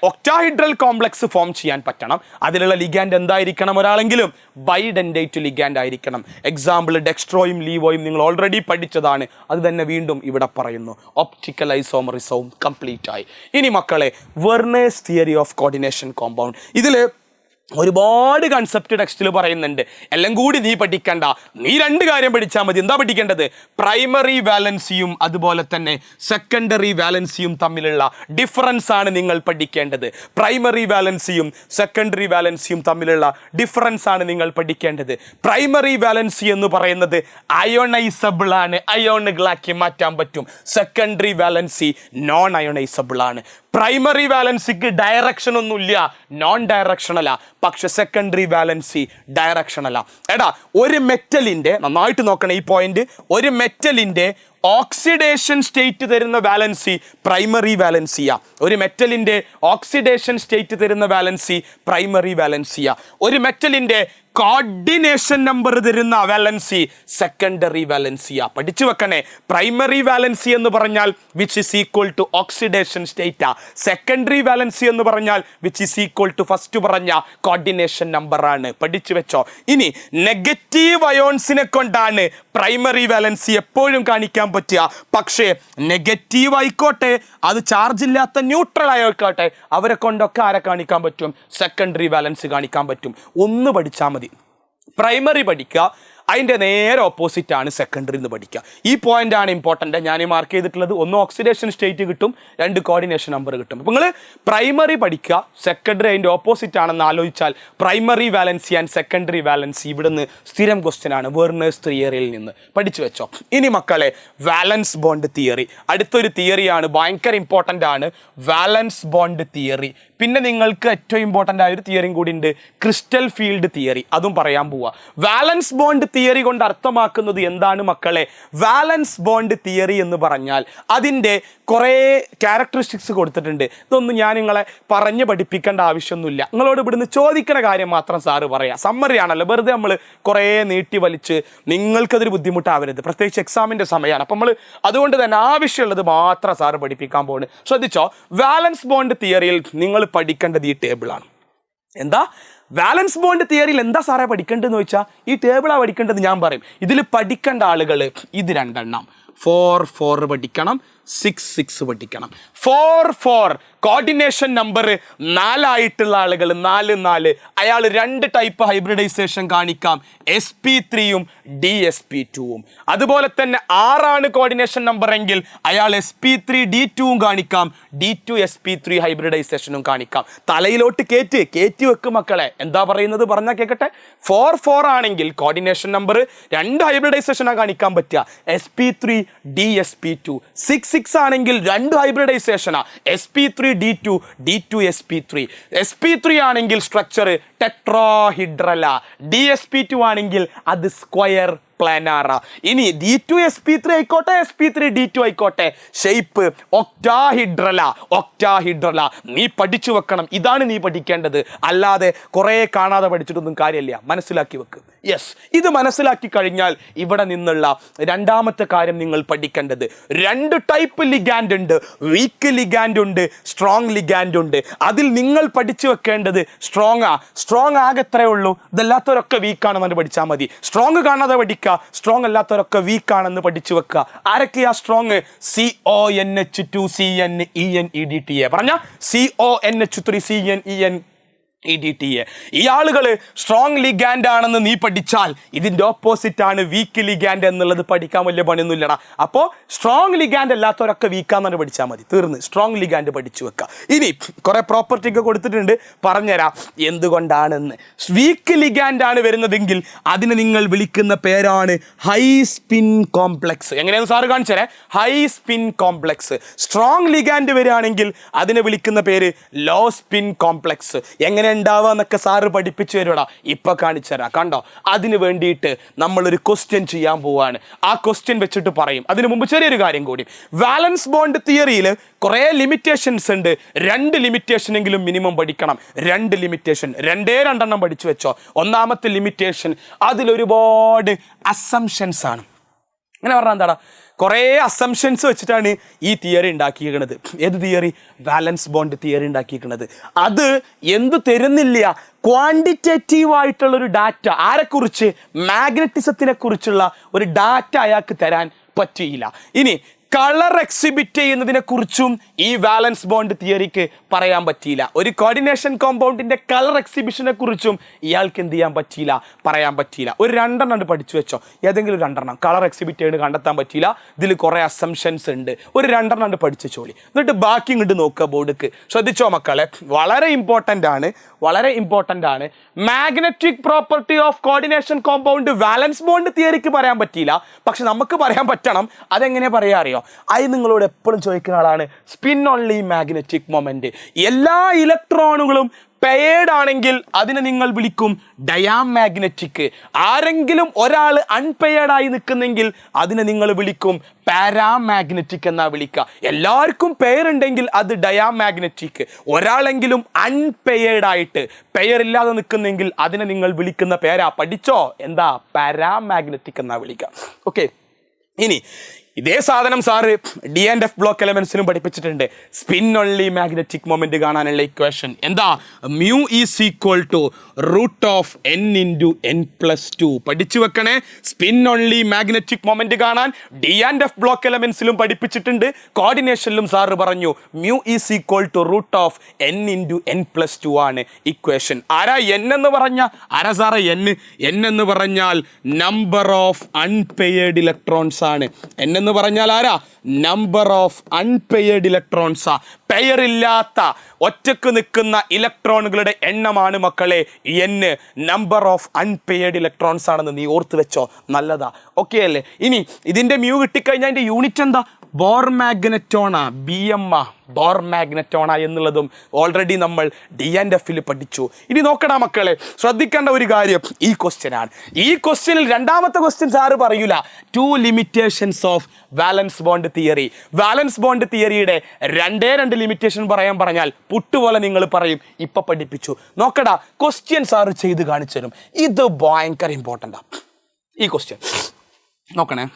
ഒക്ടാഹിഡ്രൽ കോംപ്ലക്സ് ഫോം ചെയ്യാൻ പറ്റണം. അതിലുള്ള ലിഗാൻഡ് എന്തായിരിക്കണം? ഒരാളെങ്കിലും ബൈഡെൻഡൈറ്റ് ലിഗാൻഡ് ആയിരിക്കണം. എക്സാമ്പിൾ ഡെക്സ്ട്രോയും ലീവോയും നിങ്ങൾ ഓൾറെഡി പഠിച്ചതാണ്. അത് തന്നെ വീണ്ടും ഇവിടെ പറയുന്നു. ഒപ്റ്റിക്കൽ ഐസോമറിസവും കംപ്ലീറ്റ് ആയി. ഇനി മക്കളെ, വെർണേഴ്സ് തിയറി ഓഫ് കോർഡിനേഷൻ കോമ്പൗണ്ട്. ഇതിൽ ഒരുപാട് കൺസെപ്റ്റ് ടെക്സ്റ്റിൽ പറയുന്നുണ്ട്. എല്ലാം കൂടി നീ പഠിക്കണ്ട, നീ 2 കാര്യം പഠിച്ചാൽ മതി. എന്താ പഠിക്കേണ്ടത്? പ്രൈമറി വാലൻസിയും അതുപോലെ തന്നെ സെക്കൻഡറി വാലൻസിയും തമ്മിലുള്ള ഡിഫറൻസ് ആണ് നിങ്ങൾ പഠിക്കേണ്ടത്. പ്രൈമറി വാലൻസിയും സെക്കൻഡറി വാലൻസിയും തമ്മിലുള്ള ഡിഫറൻസ് ആണ് നിങ്ങൾ പഠിക്കേണ്ടത്. പ്രൈമറി വാലൻസി എന്ന് പറയുന്നത് അയോണൈസബിൾ ആണ്, അയോണുകളാക്കി മാറ്റാൻ പറ്റും. സെക്കൻഡറി വാലൻസി നോൺ അയോണൈസബിൾ ആണ്. പ്രൈമറി വാലൻസിക്ക് ഡയറക്ഷൻ ഒന്നുമില്ല, നോൺ ഡയറക്ഷണല. പക്ഷെ സെക്കൻഡറി വാലൻസി ഡയറക്ഷണല. എടാ ഒരു മെറ്റലിൻ്റെ, നന്നായിട്ട് നോക്കണം ഈ പോയിന്റ്, ഒരു മെറ്റലിൻ്റെ ഓക്സിഡേഷൻ സ്റ്റേറ്റ് തരുന്ന വാലൻസി പ്രൈമറി വാലൻസിയ. ഒരു മെറ്റലിൻ്റെ ഓക്സിഡേഷൻ സ്റ്റേറ്റ് തരുന്ന വാലൻസി പ്രൈമറി വാലൻസിയ. ഒരു മെറ്റലിൻ്റെ കോർഡിനേഷൻ നമ്പർ തരുന്ന വാലൻസി സെക്കൻഡറി വാലൻസിയ. പഠിച്ചു വെക്കണേ. പ്രൈമറി വാലൻസി എന്ന് പറഞ്ഞാൽ which is equal to oxidation സ്റ്റേറ്റാ. സെക്കൻഡറി വാലൻസി എന്ന് പറഞ്ഞാൽ which is equal to first പറഞ്ഞ കോർഡിനേഷൻ നമ്പർ ആണ്. പഠിച്ചു വെച്ചോ. ഇനി നെഗറ്റീവ് അയോൺസിനെ കൊണ്ടാണ് പ്രൈമറി വാലൻസി എപ്പോഴും കാണിക്കാൻ പറ്റുക. പക്ഷേ നെഗറ്റീവ് ആയിക്കോട്ടെ, അത് ചാർജ് ഇല്ലാത്ത ന്യൂട്രൽ ആയിക്കോട്ടെ, അവരെ കൊണ്ടൊക്കെ ആരെ കാണിക്കാൻ പറ്റും? സെക്കൻഡറി വാലൻസി കാണിക്കാൻ പറ്റും. ഒന്ന് പഠിച്ചാൽ മതി. പ്രൈമറി പഠിക്കുക, അതിൻ്റെ നേരെ ഓപ്പോസിറ്റ് ആണ് സെക്കൻഡറി എന്ന് പഠിക്കുക. ഈ പോയിന്റ് ആണ് ഇമ്പോർട്ടൻ്റ്. ഞാൻ മാർക്ക് ചെയ്തിട്ടുള്ളത് ഒന്ന് ഓക്സിഡേഷൻ സ്റ്റേറ്റ് കിട്ടും, രണ്ട് കോർഡിനേഷൻ നമ്പർ കിട്ടും. അപ്പോൾ നിങ്ങൾ പ്രൈമറി പഠിക്കുക, സെക്കൻഡറി അതിൻ്റെ ഓപ്പോസിറ്റ് ആണെന്ന് ആലോചിച്ചാൽ primary valency and secondary valency ഇവിടുന്ന് സ്ഥിരം ക്വസ്റ്റ്യൻ ആണ് വെർണേഴ്സ് തിയറിയിൽ നിന്ന് പഠിച്ചു വെച്ചോ. ഇനി മക്കളെ വാലൻസ് ബോണ്ട് തിയറി അടുത്തൊരു തിയറിയാണ്, ഭയങ്കര ഇമ്പോർട്ടൻ്റ് ആണ് വാലൻസ് ബോണ്ട് തിയറി. പിന്നെ നിങ്ങൾക്ക് ഏറ്റവും ഇമ്പോർട്ടൻ്റ് ആയ ഒരു തിയറിയും കൂടി ഉണ്ട്, ക്രിസ്റ്റൽ ഫീൽഡ് തിയറി, അതും പറയാൻ പോവുക. വാലൻസ് ബോണ്ട് തിയറി കൊണ്ട് അർത്ഥമാക്കുന്നത് എന്താണ് മക്കളെ? വാലൻസ് ബോണ്ട് തിയറി എന്ന് പറഞ്ഞാൽ അതിൻ്റെ കുറേ ക്യാരക്ടറിസ്റ്റിക്സ് കൊടുത്തിട്ടുണ്ട്. ഇതൊന്നും ഞാൻ നിങ്ങളെ പറഞ്ഞ് പഠിപ്പിക്കേണ്ട ആവശ്യമൊന്നുമില്ല, നിങ്ങളോട് ഇവിടുന്ന് ചോദിക്കുന്ന കാര്യം മാത്രം സാറ് പറയാം. സമ്മറി ആണല്ലോ, വെറുതെ നമ്മൾ കുറേ നീട്ടി വലിച്ച് നിങ്ങൾക്കതൊരു ബുദ്ധിമുട്ടാവരുത്, പ്രത്യേകിച്ച് എക്സാമിൻ്റെ സമയമാണ്. അപ്പം നമ്മൾ അതുകൊണ്ട് തന്നെ ആവശ്യമുള്ളത് മാത്രം സാറ് പഠിപ്പിക്കാൻ പോകുന്നത്. ശ്രദ്ധിച്ചോ, വാലൻസ് ബോണ്ട് തിയറിയിൽ നിങ്ങൾ പഠിക്കേണ്ടത് ഈ ടേബിളാണ്. എന്താ വാലൻസ് ബോണ്ട് തിയറിയിൽ എന്താ സാറേ പഠിക്കേണ്ടതെന്ന് ചോദിച്ചാൽ ഈ ടേബിളാണ് പഠിക്കേണ്ടത്. ഞാൻ പറയും ഇതിൽ പഠിക്കേണ്ട ആളുകൾ ഇത് രണ്ടെണ്ണം 4 4 പഠിക്കണം, 6 6 പഠിക്കണം. 4 4 കോർഡിനേഷൻ നമ്പർ 4 ആയിട്ടുള്ള ആളുകൾ 4 4 അയാൾ 2 ടൈപ്പ് ഹൈബ്രിഡൈസേഷൻ കാണിക്കാം, sp3യും dsp2വും. അതുപോലെ തന്നെ 6 ആണ് കോർഡിനേഷൻ നമ്പർ എങ്കിൽ അയാൾ sp3 d2വും കാണിക്കാം, d2 sp3 ഹൈബ്രിഡൈസേഷനും കാണിക്കാം. തലയിലോട്ട് കയറ്റി വെക്കും മക്കളെ. എന്താ പറയുന്നത് പറഞ്ഞാൽ കേൾക്കട്ടെ. 4 4 ആണെങ്കിൽ കോർഡിനേഷൻ നമ്പർ 2 ഹൈബ്രിഡൈസേഷനാണ് കാണിക്കാൻ പറ്റുക, sp3 dsp2. 6 6 ആണെങ്കിൽ 2 ഹൈബ്രിഡൈസേഷനാ, sp3 d2 d2 sp3. sp3 ആണെങ്കിൽ സ്ട്രക്ചർ ടെട്രാഹിഡ്രല, dsp2 ആണെങ്കിൽ അത് സ്ക്വയർ പ്ലാനാറ. ഇനി d2 sp3 ആയിക്കോട്ടെ, sp3 d2 ആയിക്കോട്ടെ, ഷേപ്പ് ഒക്ടാഹിഡ്രല. നീ പഠിച്ചു വെക്കണം, ഇതാണ് നീ പഠിക്കേണ്ടത്. അല്ലാതെ കുറേ കാണാതെ പഠിച്ചിട്ടൊന്നും കാര്യമില്ല, മനസ്സിലാക്കി വെക്ക്. യെസ്, ഇത് മനസ്സിലാക്കി കഴിഞ്ഞാൽ ഇവിടെ നിന്നുള്ള രണ്ടാമത്തെ കാര്യം നിങ്ങൾ പഠിക്കേണ്ടത്, 2 ടൈപ്പ് ലിഗാൻഡ് ഉണ്ട്, വീക്ക് ലിഗാൻഡ് ഉണ്ട്, സ്ട്രോങ് ലിഗാൻഡ് ഉണ്ട്. അതിൽ നിങ്ങൾ പഠിച്ചു വെക്കേണ്ടത് സ്ട്രോങ് ആകെ എത്രയേ ഉള്ളൂ, ഇതല്ലാത്തവരൊക്കെ വീക്കാണെന്ന് പഠിച്ചാൽ മതി. സ്ട്രോങ് കാണാതെ പഠിക്കുക, സ്ട്രോങ് അല്ലാത്തവരൊക്കെ വീക്കാണെന്ന് പഠിച്ചു വെക്കുക. ആരൊക്കെയാ സ്ട്രോങ്? CONH2CNENEDTA പറഞ്ഞ CONH3CNEN EDTA. ഈ ആളുകൾ സ്ട്രോങ് ലിഗാൻഡ് ആണെന്ന് നീ പഠിച്ചാൽ ഇതിൻ്റെ ഓപ്പോസിറ്റ് ആണ് വീക്ക് ലിഗാൻഡ് എന്നുള്ളത് പഠിക്കാൻ വലിയ പണിയൊന്നുമില്ലടാ. അപ്പോൾ സ്ട്രോങ് ലിഗാൻഡ് അല്ലാത്തവരൊക്കെ വീക്കാന്നാണ് പഠിച്ചാൽ മതി, തീർന്ന്. സ്ട്രോങ് ലിഗാൻഡ് പഠിച്ചു വെക്കുക. ഇനി കുറേ പ്രോപ്പർട്ടി ഒക്കെ കൊടുത്തിട്ടുണ്ട്, പറഞ്ഞുതരാം എന്തുകൊണ്ടാണെന്ന്. വീക്ക് ലിഗാൻഡ് ആണ് വരുന്നതെങ്കിൽ അതിനെ നിങ്ങൾ വിളിക്കുന്ന പേരാണ് ഹൈ സ്പിൻ കോംപ്ലക്സ്. എങ്ങനെയാണ് സാറ് കാണിച്ചു തരാം. High spin complex. Strong ligand വരികയാണെങ്കിൽ അതിനെ വിളിക്കുന്ന പേര് ലോ സ്പിൻ കോംപ്ലക്സ്. എങ്ങനെ ഉണ്ടാവുക എന്നൊക്കെ സാറ് പഠിപ്പിച്ചു തരുവാ, ഇപ്പൊ കാണിച്ചു തരാം. കണ്ടോ, അതിന് വേണ്ടിയിട്ട് നമ്മളൊരു ക്വസ്റ്റ്യൻ ചെയ്യാൻ പോവാണ്. ആ ക്വസ്റ്റ്യൻ വെച്ചിട്ട് പറയും. അതിനു മുമ്പ് ചെറിയൊരു കാര്യം കൂടി, വാലൻസ് ബോണ്ട് തിയറിയിൽ കുറേ ലിമിറ്റേഷൻസ് ഉണ്ട്. 2 ലിമിറ്റേഷൻ എങ്കിലും മിനിമം പഠിക്കണം. 2 ലിമിറ്റേഷൻ, 2 പഠിച്ചു വെച്ചോ. ഒന്നാമത്തെ ലിമിറ്റേഷൻ, അതിലൊരുപാട് അസംഷൻസ് ആണ്. അങ്ങനെ പറഞ്ഞാൽ എന്താടാ, കുറേ അസംഷൻസ് വെച്ചിട്ടാണ് ഈ തിയറി ഉണ്ടാക്കിയിരിക്കുന്നത്. ഏത് തിയറി? വാലൻസ് ബോണ്ട് തിയറി ഉണ്ടാക്കിയിരിക്കുന്നത്. അത് എന്ത് തരുന്നില്ല, ക്വാണ്ടിറ്റേറ്റീവ് ആയിട്ടുള്ളൊരു ഡാറ്റ. ആരെക്കുറിച്ച്? മാഗ്നറ്റിസത്തിനെ കുറിച്ചുള്ള ഒരു ഡാറ്റ അയാൾക്ക് തരാൻ പറ്റിയില്ല. ഇനി കളർ എക്സിബിറ്റ് ചെയ്യുന്നതിനെ കുറിച്ചും ഈ വാലൻസ് ബോണ്ട് തിയറിക്ക് പറയാൻ പറ്റിയില്ല. ഒരു കോർഡിനേഷൻ കോമ്പൗണ്ടിന്റെ കളർ എക്സിബിഷനെ കുറിച്ചും ഇയാൾക്ക് എന്ത് ചെയ്യാൻ പറ്റിയില്ല, പറയാൻ പറ്റിയില്ല. ഒരു 2 പഠിച്ചു വെച്ചോ, ഏതെങ്കിലും 2 കളർ എക്സിബിറ്റ് ചെയ്ത് കണ്ടെത്താൻ പറ്റിയില്ല. ഇതിൽ കുറേ അസംഷൻസ് ഉണ്ട്, ഒരു 2 പഠിച്ചു ചോളി. എന്നിട്ട് ബാക്കി ഇങ്ങോട്ട് നോക്കുക ബോർഡിക്ക്. ശ്രദ്ധിച്ചോ മക്കളെ, വളരെ ഇമ്പോർട്ടൻ്റ് ആണ്. Magnetic property of coordination compound valence bond തിയറിക്ക് പറയാൻ പറ്റിയില്ല, പക്ഷെ നമുക്ക് പറയാൻ പറ്റണം. അതെങ്ങനെ പറയാ അറിയോ? അത് നിങ്ങളോട് എപ്പോഴും ചോദിക്കുന്ന ആളാണ് സ്പിൻ ഓൺലി മാഗ്നറ്റിക് മൊമെന്റ്. എല്ലാ ഇലക്ട്രോണുകളും പെയർഡ് ആണെങ്കിൽ അതിനെ നിങ്ങൾ വിളിക്കും ഡയാമാഗ്നറ്റിക്. ആരെങ്കിലും ഒരാൾ അൺപെയർഡ് ആയി നിൽക്കുന്നെങ്കിൽ അതിനെ നിങ്ങൾ വിളിക്കും പാരാമാഗ്നറ്റിക് എന്നാ വിളിക്കുക. എല്ലാവർക്കും പെയർ ഉണ്ടെങ്കിൽ അത് ഡയാമാഗ്നറ്റിക്. ഒരാളെങ്കിലും അൺപെയർഡ് ആയിട്ട് പെയർ ഇല്ലാതെ നിൽക്കുന്നെങ്കിൽ അതിനെ നിങ്ങൾ വിളിക്കുന്ന പേരാ, പഠിച്ചോ, എന്താ? പാരാമാഗ്നറ്റിക് എന്നാ വിളിക്കുക. ഓക്കെ, ഇനി ഇതേ സാധനം sir D and F block എലമെന്റ്സിനും പഠിപ്പിച്ചിട്ടുണ്ട്. സ്പിൻ ഓൺലി മാഗ്നറ്റിക് മൊമെന്റ് കാണാനുള്ള ഇക്വേഷൻ എന്താ? Mu is equal to root of n into n+2. പഠിച്ചു വെക്കണേ. സ്പിൻ ഓൺലി മാഗ്നറ്റിക് മൊമെന്റ് കാണാൻ ഡി ആൻഡ് എഫ് ബ്ലോക്ക് എലമെന്റ്സിലും പഠിപ്പിച്ചിട്ടുണ്ട്. കോർഡിനേഷനിലും സാറ് പറഞ്ഞു mu is equal to root of n into n+2 ആണ് ഇക്വേഷൻ. ആരാ n എന്ന് പറഞ്ഞ? ആരാ സാറേ n? n എന്ന് പറഞ്ഞാൽ നമ്പർ ഓഫ് അൺപെയർഡ് ഇലക്ട്രോൺസ് ആണ്. n എന്ന് പറഞ്ഞാൽ ആരാ? നമ്പർ ഓഫ് അൺപെയർഡ് ഇലക്ട്രോൺസാ. പെയർ ഇല്ലാത്ത ഒറ്റക്ക് നിൽക്കുന്ന ഇലക്ട്രോണുകളുടെ എണ്ണമാണ് മക്കളെ n. Number of unpaired electrons ആണെന്ന് നീ ഓർത്ത് വെച്ചോ. നല്ലതാ. ഓക്കെ അല്ലേ? ഇനി ഇതിന്റെ മ്യൂ കിട്ടിക്കഴിഞ്ഞാൽ അതിന്റെ യൂണിറ്റ് എന്താ? ബോർ മാഗ്നറ്റോണ, BM ബോർ മാഗ്നറ്റോണ എന്നുള്ളതും ഓൾറെഡി നമ്മൾ ഡി ആൻഡ് എഫിൽ പഠിച്ചു. ഇനി നോക്കണ മക്കളെ, ശ്രദ്ധിക്കേണ്ട ഒരു കാര്യം ഈ ക്വസ്റ്റ്യൻ ആണ്. ഈ ക്വസ്റ്റ്യനിൽ രണ്ടാമത്തെ ക്വസ്റ്റ്യൻ സാറ് പറയൂല 2 limitations of valence bond theory. Valence bond തിയറിയുടെ 2 ലിമിറ്റേഷൻ പറയാൻ പറഞ്ഞാൽ പുട്ടുപോലെ നിങ്ങൾ പറയും ഇപ്പൊ പഠിപ്പിച്ചു. നോക്കടാ, ക്വസ്റ്റ്യൻ സാറ് ചെയ്ത് കാണിച്ചു തരും. ഇത് ഭയങ്കര ഇമ്പോർട്ടൻ്റാ. ഈ ക്വസ്റ്റ്യൻ നോക്കണേ.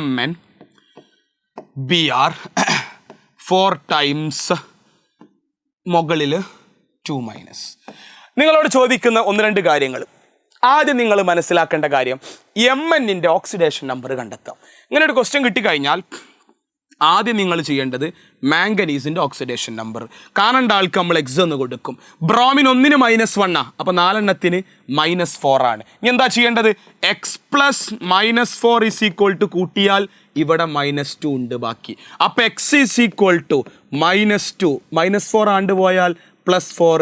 Mn Br 4 ടൈംസ് മുകളിൽ 2-. നിങ്ങളോട് ചോദിക്കുന്ന 1-2 കാര്യങ്ങൾ. ആദ്യം നിങ്ങൾ മനസ്സിലാക്കേണ്ട കാര്യം Mnന്റെ ഓക്സിഡേഷൻ നമ്പർ കണ്ടെത്താം. ഇങ്ങനെ ഒരു ക്വസ്റ്റ്യൻ കിട്ടിക്കഴിഞ്ഞാൽ ആദ്യം നിങ്ങൾ ചെയ്യേണ്ടത് മാംഗനീസിൻ്റെ ഓക്സിഡേഷൻ നമ്പർ കാണേണ്ട ആൾക്ക് നമ്മൾ എക്സ് എന്ന് കൊടുക്കും. ബ്രോമിൻ 1ന് -1 അപ്പോൾ 4 -4 ആണ്. ഇനി എന്താ ചെയ്യേണ്ടത്? x+-4 = കൂട്ടിയാൽ ഇവിടെ -2 ഉണ്ട് ബാക്കി. അപ്പോൾ x = -2 -4 ആണ്ട് പോയാൽ +4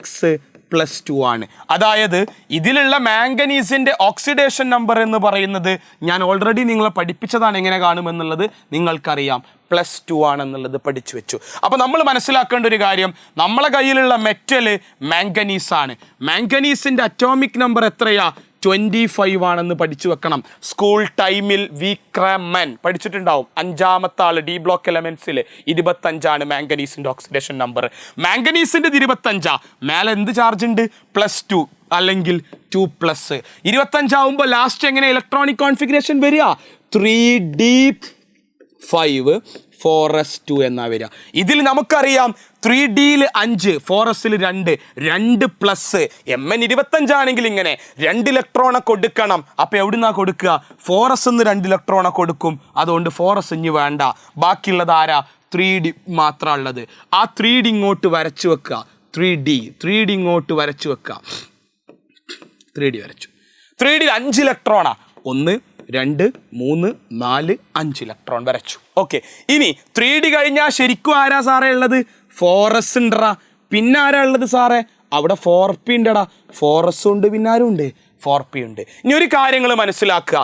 x+2 ആണ്. അതായത് ഇതിലുള്ള മാംഗനീസിന്റെ ഓക്സിഡേഷൻ നമ്പർ എന്ന് പറയുന്നത് ഞാൻ ഓൾറെഡി നിങ്ങളെ പഠിപ്പിച്ചതാണ്. എങ്ങനെ കാണുമെന്നുള്ളത് നിങ്ങൾക്കറിയാം. +2 ആണെന്നുള്ളത് പഠിച്ചു വെച്ചു. അപ്പോൾ നമ്മൾ മനസ്സിലാക്കേണ്ട ഒരു കാര്യം, നമ്മളെ കയ്യിലുള്ള മെറ്റല് മാംഗനീസ് ആണ്. മാംഗനീസിന്റെ അറ്റോമിക് നമ്പർ എത്രയാ? 25 ആണെന്ന് പഠിച്ചു വെക്കണം. സ്കൂൾ ടൈമിൽ വിക്രമൻ പഠിച്ചിട്ടുണ്ടാവും. 5ാമത്തെ ആള് ഡി ബ്ലോക്ക് എലമെന്റ്സിൽ 25 മാംഗനീസിന്റെ ഓക്സിഡേഷൻ നമ്പർ. മാംഗനീസിന്റെ 25. മേലെ എന്ത് ചാർജ് ഉണ്ട്? +2 അല്ലെങ്കിൽ 2+. 25 ആവുമ്പോൾ ലാസ്റ്റ് എങ്ങനെ ഇലക്ട്രോണിക് കോൺഫിഗറേഷൻ വരിക? 3d5 4s2 എന്നാ വരിക. ഇതിൽ നമുക്കറിയാം 3dയിൽ 5, 4sൽ 2, 2+. Mn 25 ആണെങ്കിൽ ഇങ്ങനെ 2 ഇലക്ട്രോണെ കൊടുക്കണം. അപ്പോൾ എവിടുന്നാ കൊടുക്കുക? 4s 2 ഇലക്ട്രോണെ കൊടുക്കും. അതുകൊണ്ട് 4s ഇനി വേണ്ട. ബാക്കിയുള്ളത് ആരാ? 3d മാത്രമാണ് ഉള്ളത്. ആ 3d ഇങ്ങോട്ട് വരച്ചു വെക്കുക. 3d ഇങ്ങോട്ട് വരച്ചു വെക്കുക. 3d വരച്ചു. 3d 5 ഇലക്ട്രോണാ. 1 2 3 4 5 ഇലക്ട്രോൺ വരച്ചു. ഓക്കെ. ഇനി 3d കഴിഞ്ഞാൽ ശരിക്കും ആരാ സാറേ ഉള്ളത്? 4s ഉണ്ടടാ. പിന്നെ ആരാ ഉള്ളത് സാറേ? അവിടെ 4p ഉണ്ടടാ. 4s ഉണ്ട്, പിന്നെ ആരും ഉണ്ട്? 4p ഉണ്ട്. ഇനി ഒരു കാര്യങ്ങൾ മനസ്സിലാക്കുക.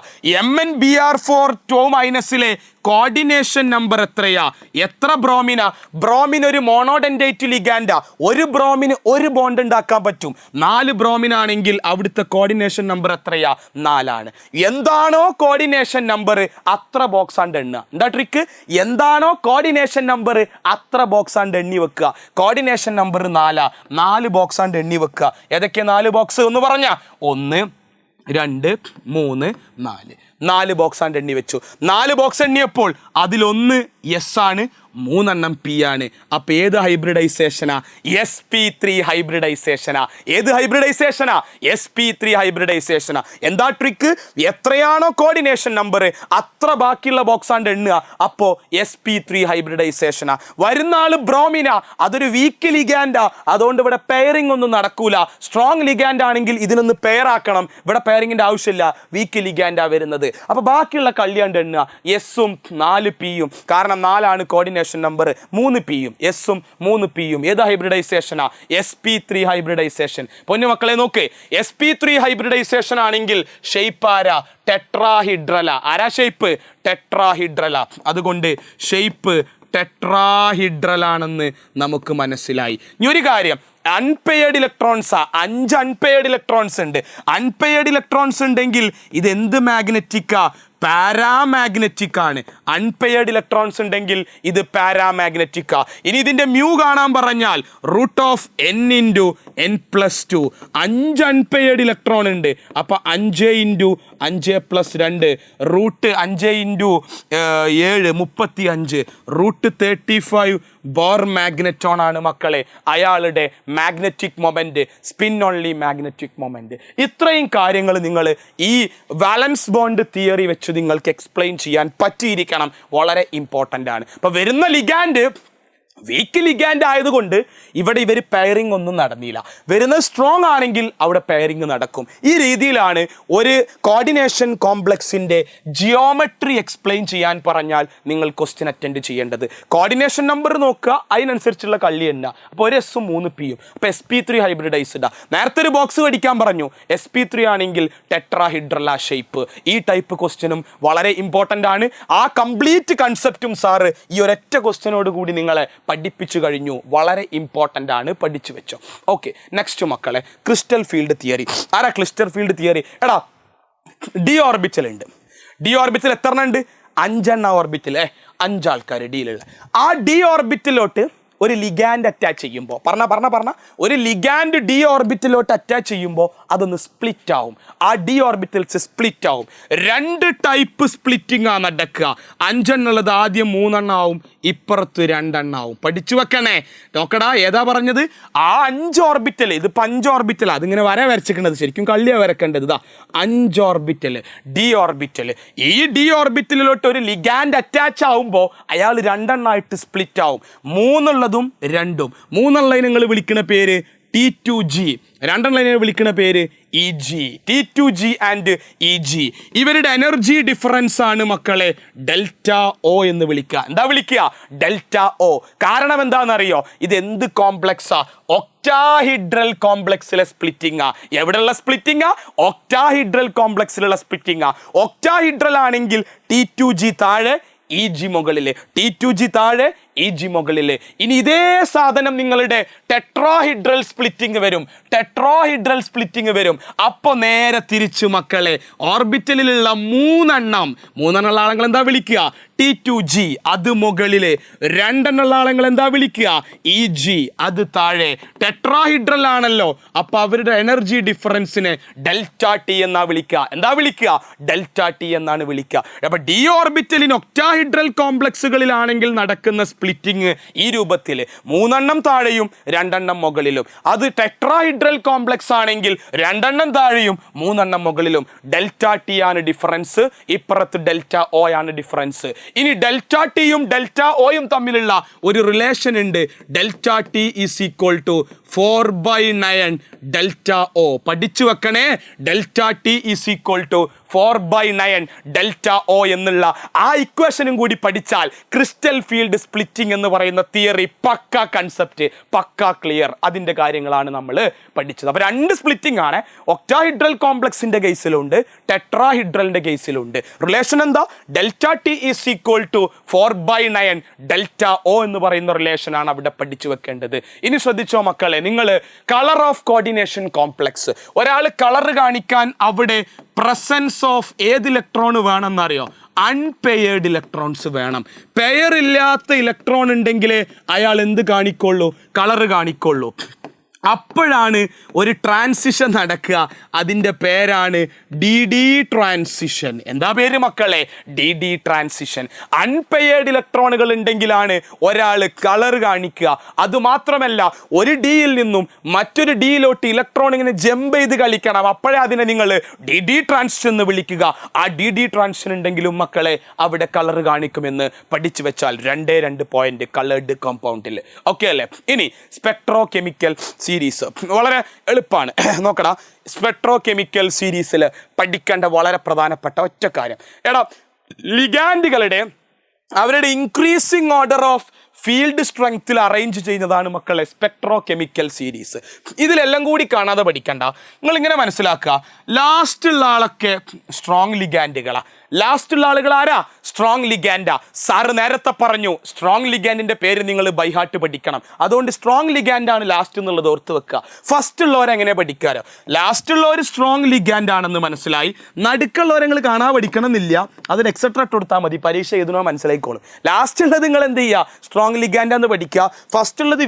MnBr4 2- കോർഡിനേഷൻ നമ്പർ എത്രയാ? എത്ര ബ്രോമിനാ? ബ്രോമിൻ ഒരു മോണോഡെൻഡേറ്റ് ലിഗാൻഡാ. ഒരു ബ്രോമിന് ഒരു ബോണ്ട് ഉണ്ടാക്കാൻ പറ്റും. 4 ബ്രോമിനാണെങ്കിൽ അവിടുത്തെ കോർഡിനേഷൻ നമ്പർ എത്രയാ? 4 ആണ്. എന്താണോ കോർഡിനേഷൻ നമ്പർ അത്ര ബോക്സ് ആണ്ട് എണ്ണുക. എന്താ ട്രിക്ക്? എന്താണോ കോർഡിനേഷൻ നമ്പർ അത്ര ബോക്സ് ആണ്ട് എണ്ണി വെക്കുക. കോർഡിനേഷൻ നമ്പർ 4 ബോക്സ് ആണ്ട് എണ്ണി വെക്കുക. ഏതൊക്കെ 4 ബോക്സ് ഒന്ന് പറഞ്ഞാ? 1 2 3 4 ബോക്സ് ആണ്ട് എണ്ണി വെച്ചു. 4 ബോക്സ് എണ്ണിയപ്പോൾ അതിലൊന്ന് എസ് ആണ്, 3 പി ആണ്. അപ്പൊ ഏത് ഹൈബ്രിഡൈസേഷനാ? sp3 ഹൈബ്രിഡൈസേഷനാ. ഏത് ഹൈബ്രിഡൈസേഷനാ? sp3 ഹൈബ്രിഡൈസേഷനാ. എന്താ ട്രിക്ക്? എത്രയാണോ കോർഡിനേഷൻ നമ്പർ അത്ര ബാക്കിയുള്ള ബോക്സ് ആണ്ട് എണ്ണുക. അപ്പോ sp3 ഹൈബ്രിഡൈസേഷനാ. വരുന്ന ആള് ബ്രോമിന. അതൊരു വീക്ക് ലിഗാൻഡാ. അതുകൊണ്ട് ഇവിടെ പെയറിംഗ് ഒന്നും നടക്കൂല. സ്ട്രോങ് ലിഗാൻഡ് ആണെങ്കിൽ ഇതിനൊന്ന് പെയർ ആക്കണം. ഇവിടെ പെയറിംഗിന്റെ ആവശ്യമില്ല. വീക്ക് ലിഗാൻഡാ വരുന്നത്. അപ്പൊ ബാക്കിയുള്ള കള്ളിയാണ്ട് എണ്ണുക. എസും 4p-യും. കാരണം 4 ആണ് കോർഡിനേഷൻ നമ്പർ. 3p-യും എസും 3p-യും. ഏത് ഹൈബ്രിഡൈസേഷനാ? sp3 hybridisation. പൊന്നുമക്കളെ നോക്ക്, sp3 ഹൈബ്രിഡൈസേഷൻ ആണെങ്കിൽ ഷേപ്പ് ആരാ? ടെട്രാഹിഡ്രല. ആരാ ഷേപ്പ്? ടെട്രാഹിഡ്രല. അതുകൊണ്ട് ഷേപ്പ് ടെട്രാഹിഡ്രലാണെന്ന് നമുക്ക് മനസ്സിലായി. ഇനി ഒരു കാര്യം, അൺപെയർഡ് ഇലക്ട്രോൺസാ, 5 അൺപെയർഡ് ഇലക്ട്രോൺസ് ഉണ്ട്. അൺപെയർഡ് ഇലക്ട്രോൺസ് ഉണ്ടെങ്കിൽ ഇത് എന്ത് മാഗ്നറ്റിക്കാ? പാരാമാഗ്നറ്റിക് ആണ്. അൺപെയർഡ് ഇലക്ട്രോൺസ് ഉണ്ടെങ്കിൽ ഇത് പാരാമാഗ്നറ്റിക്കാ. ഇനി ഇതിന്റെ മ്യൂ കാണാൻ പറഞ്ഞാൽ √n/n+2. 5 അൺപെയർഡ് ഇലക്ട്രോൺ ഉണ്ട്. അപ്പൊ 5 × 5+2 √5 × 7 35 √35 ബോർ മാഗ്നറ്റോൺ ആണ് മക്കളെ അയാളുടെ magnetic moment, spin only magnetic moment. ഇത്രയും കാര്യങ്ങൾ നിങ്ങൾ ഈ വാലൻസ് ബോണ്ട് തിയറി വെച്ച് നിങ്ങൾക്ക് എക്സ്പ്ലെയിൻ ചെയ്യാൻ പറ്റിയിരിക്കണം. വളരെ ഇമ്പോർട്ടൻ്റ് ആണ്. അപ്പോൾ വരുന്ന ലിഗാൻഡ് വീക്ക് ലിഗാൻഡ് ആയതുകൊണ്ട് ഇവിടെ ഇവർ പെയറിംഗ് ഒന്നും നടന്നില്ല. വരുന്നത് സ്ട്രോങ് ആണെങ്കിൽ അവിടെ പെയറിംഗ് നടക്കും. ഈ രീതിയിലാണ് ഒരു കോർഡിനേഷൻ കോംപ്ലക്സിൻ്റെ ജിയോമെട്രി എക്സ്പ്ലെയിൻ ചെയ്യാൻ പറഞ്ഞാൽ നിങ്ങൾ ക്വസ്റ്റ്യൻ അറ്റൻഡ് ചെയ്യേണ്ടത്. കോർഡിനേഷൻ നമ്പർ നോക്കുക, അതിനനുസരിച്ചുള്ള കള്ളി തന്നെ. അപ്പോൾ ഒരു എസും 3 പിയും. അപ്പോൾ sp3 ഹൈബ്രിഡൈസ്ഡാ. നേരത്തെ ഒരു ബോക്സ് പഠിക്കാൻ പറഞ്ഞു. sp3 ആണെങ്കിൽ ടെട്രാഹിഡ്രൽ ഷേപ്പ്. ഈ ടൈപ്പ് ക്വസ്റ്റ്യനും വളരെ ഇമ്പോർട്ടൻ്റ് ആണ്. ആ കംപ്ലീറ്റ് കൺസെപ്റ്റും സാറ് ഈ ഒരൊറ്റ ക്വസ്റ്റ്യനോട് കൂടി നിങ്ങളെ പഠിപ്പിച്ചു കഴിഞ്ഞു. വളരെ ഇമ്പോർട്ടൻ്റ് ആണ്, പഠിച്ചു വെച്ചോ. ഓക്കെ, നെക്സ്റ്റ് മക്കളെ, ക്രിസ്റ്റൽ ഫീൽഡ് തിയറി. ആരാ ക്രിസ്റ്റൽ ഫീൽഡ് തിയറി? എടാ, ഡി ഓർബിറ്റൽ ഉണ്ട്. ഡി ഓർബിറ്റൽ എത്ര എണ്ണം ഉണ്ട്? 5 ഓർബിറ്റൽ. 5 ആൾക്കാർ ഡിയിലുള്ള. ആ ഡി ഓർബിറ്റലോട്ട് ഒരു ലിഗാൻഡ് അറ്റാച്ച് ചെയ്യുമ്പോൾ ഒരു ലിഗാൻഡ് ഡി ഓർബിറ്റലോട്ട് അറ്റാച്ച് ചെയ്യുമ്പോൾ അതൊന്ന് സ്പ്ലിറ്റ് ആവും. ആ ഡി ഓർബിറ്റൽസ് സ്പ്ലിറ്റ് ആവും. 2 ടൈപ്പ് സ്പ്ലിറ്റിംഗ് ആണ് നടക്കുക. 5 എന്നുള്ളത് ആദ്യം 3 ആവും, ഇപ്പുറത്ത് 2 ആവും. പഠിച്ചു വെക്കണേ. നോക്കടാ, ഏതാ പറഞ്ഞത്? ആ 5 ഓർബിറ്റൽ. ഇത് 5 ഓർബിറ്റൽ. അതിങ്ങനെ വരച്ചിരിക്കുന്നത് ശരിക്കും കള്ളിയാണ് വരക്കേണ്ടത്. ഇതാ 5 ഓർബിറ്റൽ, ഡി ഓർബിറ്റൽ. ഈ ഡി ഓർബിറ്റലിലോട്ട് ഒരു ലിഗാൻഡ് അറ്റാച്ച് ആവുമ്പോൾ അയാൾ 2 സ്പ്ലിറ്റ് ആവും. 3 2 3 നിങ്ങൾ വിളിക്കുന്ന പേര് T2G. 2 വിളിക്കുന്ന പേര് EG. T2G and EG. ഇവരുടെ എനർജി ഡിഫറൻസ് ആണ് മക്കളെ ഡെൽറ്റ O എന്ന് വിളിക്കുക. എന്താ വിളിക്കുക? Delta O. കാരണം എന്താണെന്നറിയോ? ഇത് എന്ത് കോംപ്ലക്സാ? ഒക്ടാഹിഡ്രൽ കോംപ്ലക്സിലെ സ്പ്ലിറ്റിംഗാ. എവിടെയുള്ള സ്പ്ലിറ്റിംഗാ? ഒക്ടാഹിഡ്രൽ കോംപ്ലക്സിലുള്ള സ്പ്ലിറ്റിംഗാ. ഒക്ടാഹിഡ്രൽ ആണെങ്കിൽ T2G താഴെ, EG മുകളിൽ. T2G താഴെ, EG മുകളിൽ. ഇനി ഇതേ സാധനം നിങ്ങളുടെ ടെട്രാഹിഡ്രൽ സ്പ്ലിറ്റിംഗ് വരും. അപ്പോൾ നേരെ തിരിച്ചു മക്കളെ, ഓർബിറ്റലിലുള്ള 3 ആളുകൾ എന്താ വിളിക്കുക? T2G, അത് മുകളില്. 2 ആളുകൾ എന്താ വിളിക്കുക? EG, അത് താഴെ. ടെട്രാഹിഡ്രൽ ആണല്ലോ, അപ്പൊ അവരുടെ എനർജി ഡിഫറൻസിനെ ഡെൽറ്റ ടി എന്നാ വിളിക്കുക. എന്താ വിളിക്കുക? ഡെൽറ്റ ടി എന്നാണ് വിളിക്കുക. അപ്പൊ ഡി ഓർബിറ്റലിന് ഒക്ടാഹിഡ്രൽ കോംപ്ലക്സുകളിലാണെങ്കിൽ നടക്കുന്ന സ്പ്ലിറ്റിംഗ് ഈ രൂപത്തിൽ: 3 താഴെയും 2 മുകളിലും. അത് ടെട്രാഹിഡ്രൽ കോംപ്ലക്സ് ആണെങ്കിൽ 2 താഴെയും 3 മുകളിലും. ഡെൽറ്റ ടി ആണ് ഡിഫറൻസ്, ഇപ്പുറത്ത് ഡെൽറ്റ ഒ ആണ് ഡിഫറൻസ്. ഇനി ഡെൽറ്റ ടിയും ഡെൽറ്റ ഒയും തമ്മിലുള്ള ഒരു റിലേഷൻ ഉണ്ട്. Delta T is equal to 4/9 delta O. പഠിച്ചു വെക്കണേ. Delta T is equal to 4/9 delta O എന്നുള്ള ആ ഇക്വേഷനും കൂടി പഠിച്ചാൽ ക്രിസ്റ്റൽ ഫീൽഡ് സ്പ്ലിറ്റിംഗ് എന്ന് പറയുന്ന തിയറി പക്ക കൺസെപ്റ്റ്, പക്ക ക്ലിയർ. അതിൻ്റെ കാര്യങ്ങളാണ് നമ്മൾ പഠിച്ചത്. അപ്പോൾ 2 സ്പ്ലിറ്റിംഗ് ആണ്. ഒക്ടാഹിഡ്രൽ കോംപ്ലക്സിൻ്റെ കേസിലുണ്ട്, ടെട്രാഹിഡ്രലിൻ്റെ കേസിലുണ്ട്. റിലേഷൻ എന്താ? Delta T is equal to 4/9 delta O എന്ന് പറയുന്ന റിലേഷനാണ് അവിടെ പഠിച്ചു വെക്കേണ്ടത്. ഇനി ശ്രദ്ധിച്ചോ മക്കളെ, നിങ്ങൾ കളർ ഓഫ് കോർഡിനേഷൻ കോംപ്ലക്സ്. ഒരാൾ കളർ കാണിക്കാൻ അവിടെ പ്രസൻസ് ഓഫ് ഏത് ഇലക്ട്രോൺ വേണമെന്നറിയോ? അൺപെയർഡ് ഇലക്ട്രോൺസ് വേണം. പെയർ ഇല്ലാത്ത ഇലക്ട്രോൺ ഉണ്ടെങ്കിലേ അയാൾ എന്ത് കാണിക്കുള്ളൂ? കളർ കാണിക്കുള്ളൂ. അപ്പോഴാണ് ഒരു ട്രാൻസിഷൻ നടക്കുക. അതിൻ്റെ പേരാണ് DD ട്രാൻസിഷൻ. എന്താ പേര് മക്കളെ? DD transition. അൺപെയർഡ് ഇലക്ട്രോണുകൾ ഉണ്ടെങ്കിലാണ് ഒരാൾ കളർ കാണിക്കുക. അതുമാത്രമല്ല, ഒരു ഡിയിൽ നിന്നും മറ്റൊരു ഡിയിലോട്ട് ഇലക്ട്രോൺ ഇങ്ങനെ ജമ്പ് ചെയ്ത് കളിക്കണം. അപ്പോഴേ അതിനെ നിങ്ങൾ DD ട്രാൻസിഷൻ എന്ന് വിളിക്കുക. ആ DD ട്രാൻസിഷൻ ഉണ്ടെങ്കിലും മക്കളെ അവിടെ കളർ കാണിക്കുമെന്ന് പഠിച്ചു വെച്ചാൽ 2 പോയിന്റ് കളേർഡ് കോമ്പൗണ്ടിൽ. ഓക്കെ അല്ലേ? ഇനി സ്പെക്ട്രോ കെമിക്കൽ സീരീസ് വളരെ എളുപ്പമാണ്. നോക്കടാ, സ്പെക്ട്രോ കെമിക്കൽ സീരീസിൽ പഠിക്കേണ്ട വളരെ പ്രധാനപ്പെട്ട ഒറ്റ കാര്യം, എടാ, ലിഗാൻഡുകളുടെ അവരുടെ ഇൻക്രീസിങ് ഓർഡർ ഓഫ് ഫീൽഡ് സ്ട്രെങ്ത്തിൽ അറേഞ്ച് ചെയ്യുന്നതാണ് മക്കളെ സ്പെക്ട്രോ കെമിക്കൽ സീരീസ്. ഇതിലെല്ലാം കൂടി കാണാതെ പഠിക്കണ്ട. നിങ്ങളിങ്ങനെ മനസ്സിലാക്കുക, ലാസ്റ്റുള്ള ആളൊക്കെ സ്ട്രോങ് ലിഗാൻഡുകളാണ്. ലാസ്റ്റുള്ള ആളുകൾ ആരാ? സ്ട്രോങ് ലിഗാൻഡാ. സാറ് നേരത്തെ പറഞ്ഞു സ്ട്രോങ് ലിഗാൻഡിന്റെ പേര് നിങ്ങൾ ബൈഹാർട്ട് പഠിക്കണം. അതുകൊണ്ട് സ്ട്രോങ് ലിഗാൻഡാണ് ലാസ്റ്റ് എന്നുള്ളത് ഓർത്ത് വെക്കുക. ഫസ്റ്റ് ഉള്ളവരെങ്ങനെ പഠിക്കാരോ? ലാസ്റ്റ് ഉള്ളവർ സ്ട്രോങ് ലിഗാൻഡ് ആണെന്ന് മനസ്സിലായി. നടുക്കുള്ളവരെ നിങ്ങൾ കാണാൻ പഠിക്കണം എന്നില്ല, അതിന് എക്സെട്ര ഇട്ട് കൊടുത്താൽ മതി, പരീക്ഷ എഴുതണോ മനസ്സിലായിക്കോളും. ലാസ്റ്റ് ഉള്ളത് നിങ്ങൾ എന്ത് ചെയ്യുക? സ്ട്രോങ് ലിഗാൻഡാന്ന് പഠിക്കുക. ഫസ്റ്റ് ഉള്ളത്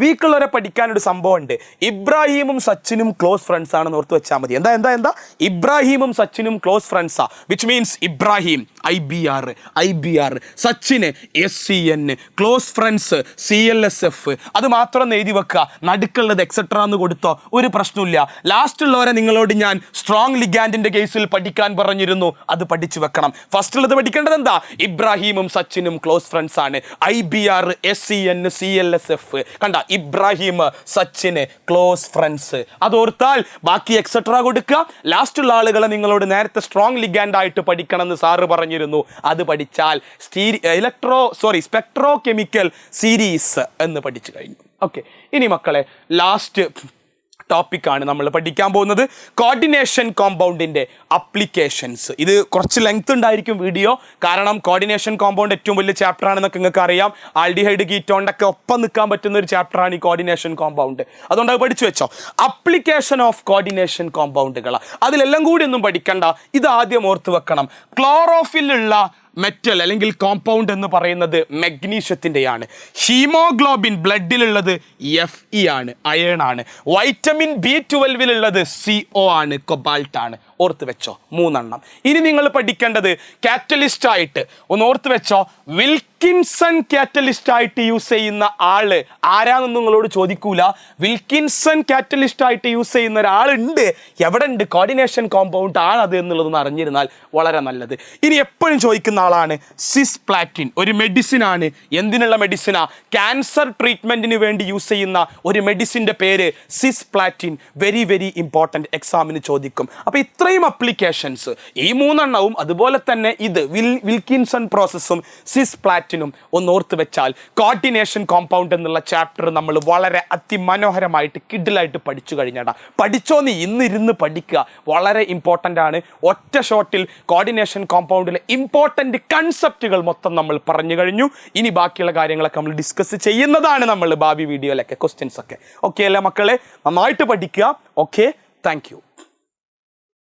വീക്കുള്ളവരെ പഠിക്കാനൊരു സംഭവം ഉണ്ട്. ഇബ്രാഹിമും സച്ചിനും ക്ലോസ് ഫ്രണ്ട്സ് ആണെന്ന് ഓർത്ത് വെച്ചാൽ മതി. എന്താ ഇബ്രാഹിമും സച്ചിനും ക്ലോസ് ഫ്രണ്ട്സാ, വിച്ച് മീൻസ് ഇബ്രാഹിം IBR, സച്ചിന് SCN, ക്ലോസ് ഫ്രണ്ട്സ് CLSF. അത് മാത്രം എഴുതി വെക്കുക. നടുക്കുള്ളത് എക്സെട്ര എന്ന് കൊടുത്തോ, ഒരു പ്രശ്നമില്ല. ലാസ്റ്റ് ഉള്ളവരെ നിങ്ങളോട് ഞാൻ സ്ട്രോങ് ലിഗാൻഡിന്റെ കേസിൽ പഠിക്കാൻ പറഞ്ഞിരുന്നു, അത് പഠിച്ചു വെക്കണം. ഫസ്റ്റ് ഉള്ളത് പഠിക്കേണ്ടത് എന്താ? ഇബ്രാഹിമും സച്ചിനും ക്ലോസ് ഫ്രണ്ട്സ് ആണ്. IBR, SCN, CLSF. കണ്ട, ഇബ്രാഹിം സച്ചിന് ക്ലോസ് ഫ്രണ്ട്സ്. അത് ഓർത്താൽ ബാക്കി എക്സെട്ര കൊടുക്കുക. ലാസ്റ്റ് ഉള്ള ആളുകളെ നിങ്ങളോട് നേരത്തെ സ്ട്രോങ് ലിഗാൻഡ് ആയിട്ട് പഠിക്കണം എന്ന് സാറ് പറഞ്ഞിരുന്നു, അത് പഠിച്ചാൽ സ്പെക്ട്രോ കെമിക്കൽ സീരീസ് എന്ന് പഠിച്ചു കഴിഞ്ഞു. ഓക്കെ, ഇനി മക്കളെ ലാസ്റ്റ് ടോപ്പിക്കാണ് നമ്മൾ പഠിക്കാൻ പോകുന്നത്, കോർഡിനേഷൻ കോമ്പൗണ്ടിൻ്റെ അപ്ലിക്കേഷൻസ്. ഇത് കുറച്ച് ലെങ്ത് ഉണ്ടായിരിക്കും വീഡിയോ, കാരണം കോർഡിനേഷൻ കോമ്പൗണ്ട് ഏറ്റവും വലിയ ചാപ്റ്റർ ആണെന്നൊക്കെ നിങ്ങൾക്ക് അറിയാം. ആൽഡിഹൈഡ് കീറ്റോണിൻ്റെ ഒക്കെ ഒപ്പം നിൽക്കാൻ പറ്റുന്ന ഒരു ചാപ്റ്ററാണ് ഈ കോർഡിനേഷൻ കോമ്പൗണ്ട്. അതുകൊണ്ട് അത് പഠിച്ചു വെച്ചോ. അപ്ലിക്കേഷൻ ഓഫ് കോർഡിനേഷൻ കോമ്പൗണ്ടുകൾ, അതിലെല്ലാം കൂടി ഒന്നും പഠിക്കണ്ട, ഇത് ആദ്യം ഓർത്ത് വെക്കണം. ക്ലോറോഫിലുള്ള മെറ്റൽ അല്ലെങ്കിൽ കോമ്പൗണ്ട് എന്ന് പറയുന്നത് മെഗ്നീഷ്യത്തിൻ്റെയാണ്. ഹീമോഗ്ലോബിൻ ബ്ലഡിലുള്ളത് Fe ആണ്, അയേൺ ആണ്. വൈറ്റമിൻ B12 CO ആണ്, കൊബാൾട്ട് ആണ്. ഓർത്ത് വെച്ചോ, 3 എണ്ണം. ഇനി നിങ്ങൾ പഠിക്കേണ്ടത് കാറ്റലിസ്റ്റ് ആയിട്ട് ഒന്ന് ഓർത്ത് വെച്ചോ. വിൽക്കിൻസൺ കാറ്റലിസ്റ്റ് ആയിട്ട് യൂസ് ചെയ്യുന്ന ആള് ആരാണെന്ന് നിങ്ങളോട് ചോദിക്കൂല. വിൽക്കിൻസൺ കാറ്റലിസ്റ്റ് ആയിട്ട് യൂസ് ചെയ്യുന്ന ഒരാളുണ്ട്. എവിടെ ഉണ്ട്? കോർഡിനേഷൻ കോമ്പൗണ്ട് ആണത് എന്നുള്ളതൊന്ന് അറിഞ്ഞിരുന്നാൽ വളരെ നല്ലത്. ഇനി എപ്പോഴും ചോദിക്കുന്ന ആളാണ് സിസ്പ്ലാറ്റിൻ. ഒരു മെഡിസിൻ ആണ്. എന്തിനുള്ള മെഡിസിനാ? ക്യാൻസർ ട്രീറ്റ്മെന്റിന് വേണ്ടി യൂസ് ചെയ്യുന്ന ഒരു മെഡിസിൻ്റെ പേര് സിസ്പ്ലാറ്റിൻ. വെരി വെരി ഇമ്പോർട്ടൻറ്റ്, എക്സാമിന് ചോദിക്കും. അപ്പോൾ ഇത്രയും അപ്ലിക്കേഷൻസ്, ഈ 3 എണ്ണവും അതുപോലെ തന്നെ ഇത് വിൽക്കിൻസൺ പ്രോസസ്സും സിസ്പ്ലാറ്റിനും ഒന്ന് ഓർത്ത് വെച്ചാൽ കോർഡിനേഷൻ കോമ്പൗണ്ട് എന്നുള്ള ചാപ്റ്റർ നമ്മൾ വളരെ അതിമനോഹരമായിട്ട് കിഡിലായിട്ട് പഠിച്ചു കഴിഞ്ഞാടാ. പഠിച്ചോന്ന് ഇന്നിരുന്ന് പഠിക്കുക, വളരെ ഇമ്പോർട്ടൻ്റ് ആണ്. ഒറ്റ ഷോട്ടിൽ കോർഡിനേഷൻ കോമ്പൗണ്ടിലെ ഇമ്പോർട്ടൻ്റ് കൺസെപ്റ്റുകൾ മൊത്തം നമ്മൾ പറഞ്ഞു കഴിഞ്ഞു. ഇനി ബാക്കിയുള്ള കാര്യങ്ങളൊക്കെ നമ്മൾ ഡിസ്കസ് ചെയ്യുന്നതാണ് നമ്മൾ ഭാവി വീഡിയോയിലൊക്കെ, ക്വസ്റ്റ്യൻസ് ഒക്കെ. ഓക്കെ അല്ലേ മക്കളെ? നന്നായിട്ട് പഠിക്കുക. Okay, thank you.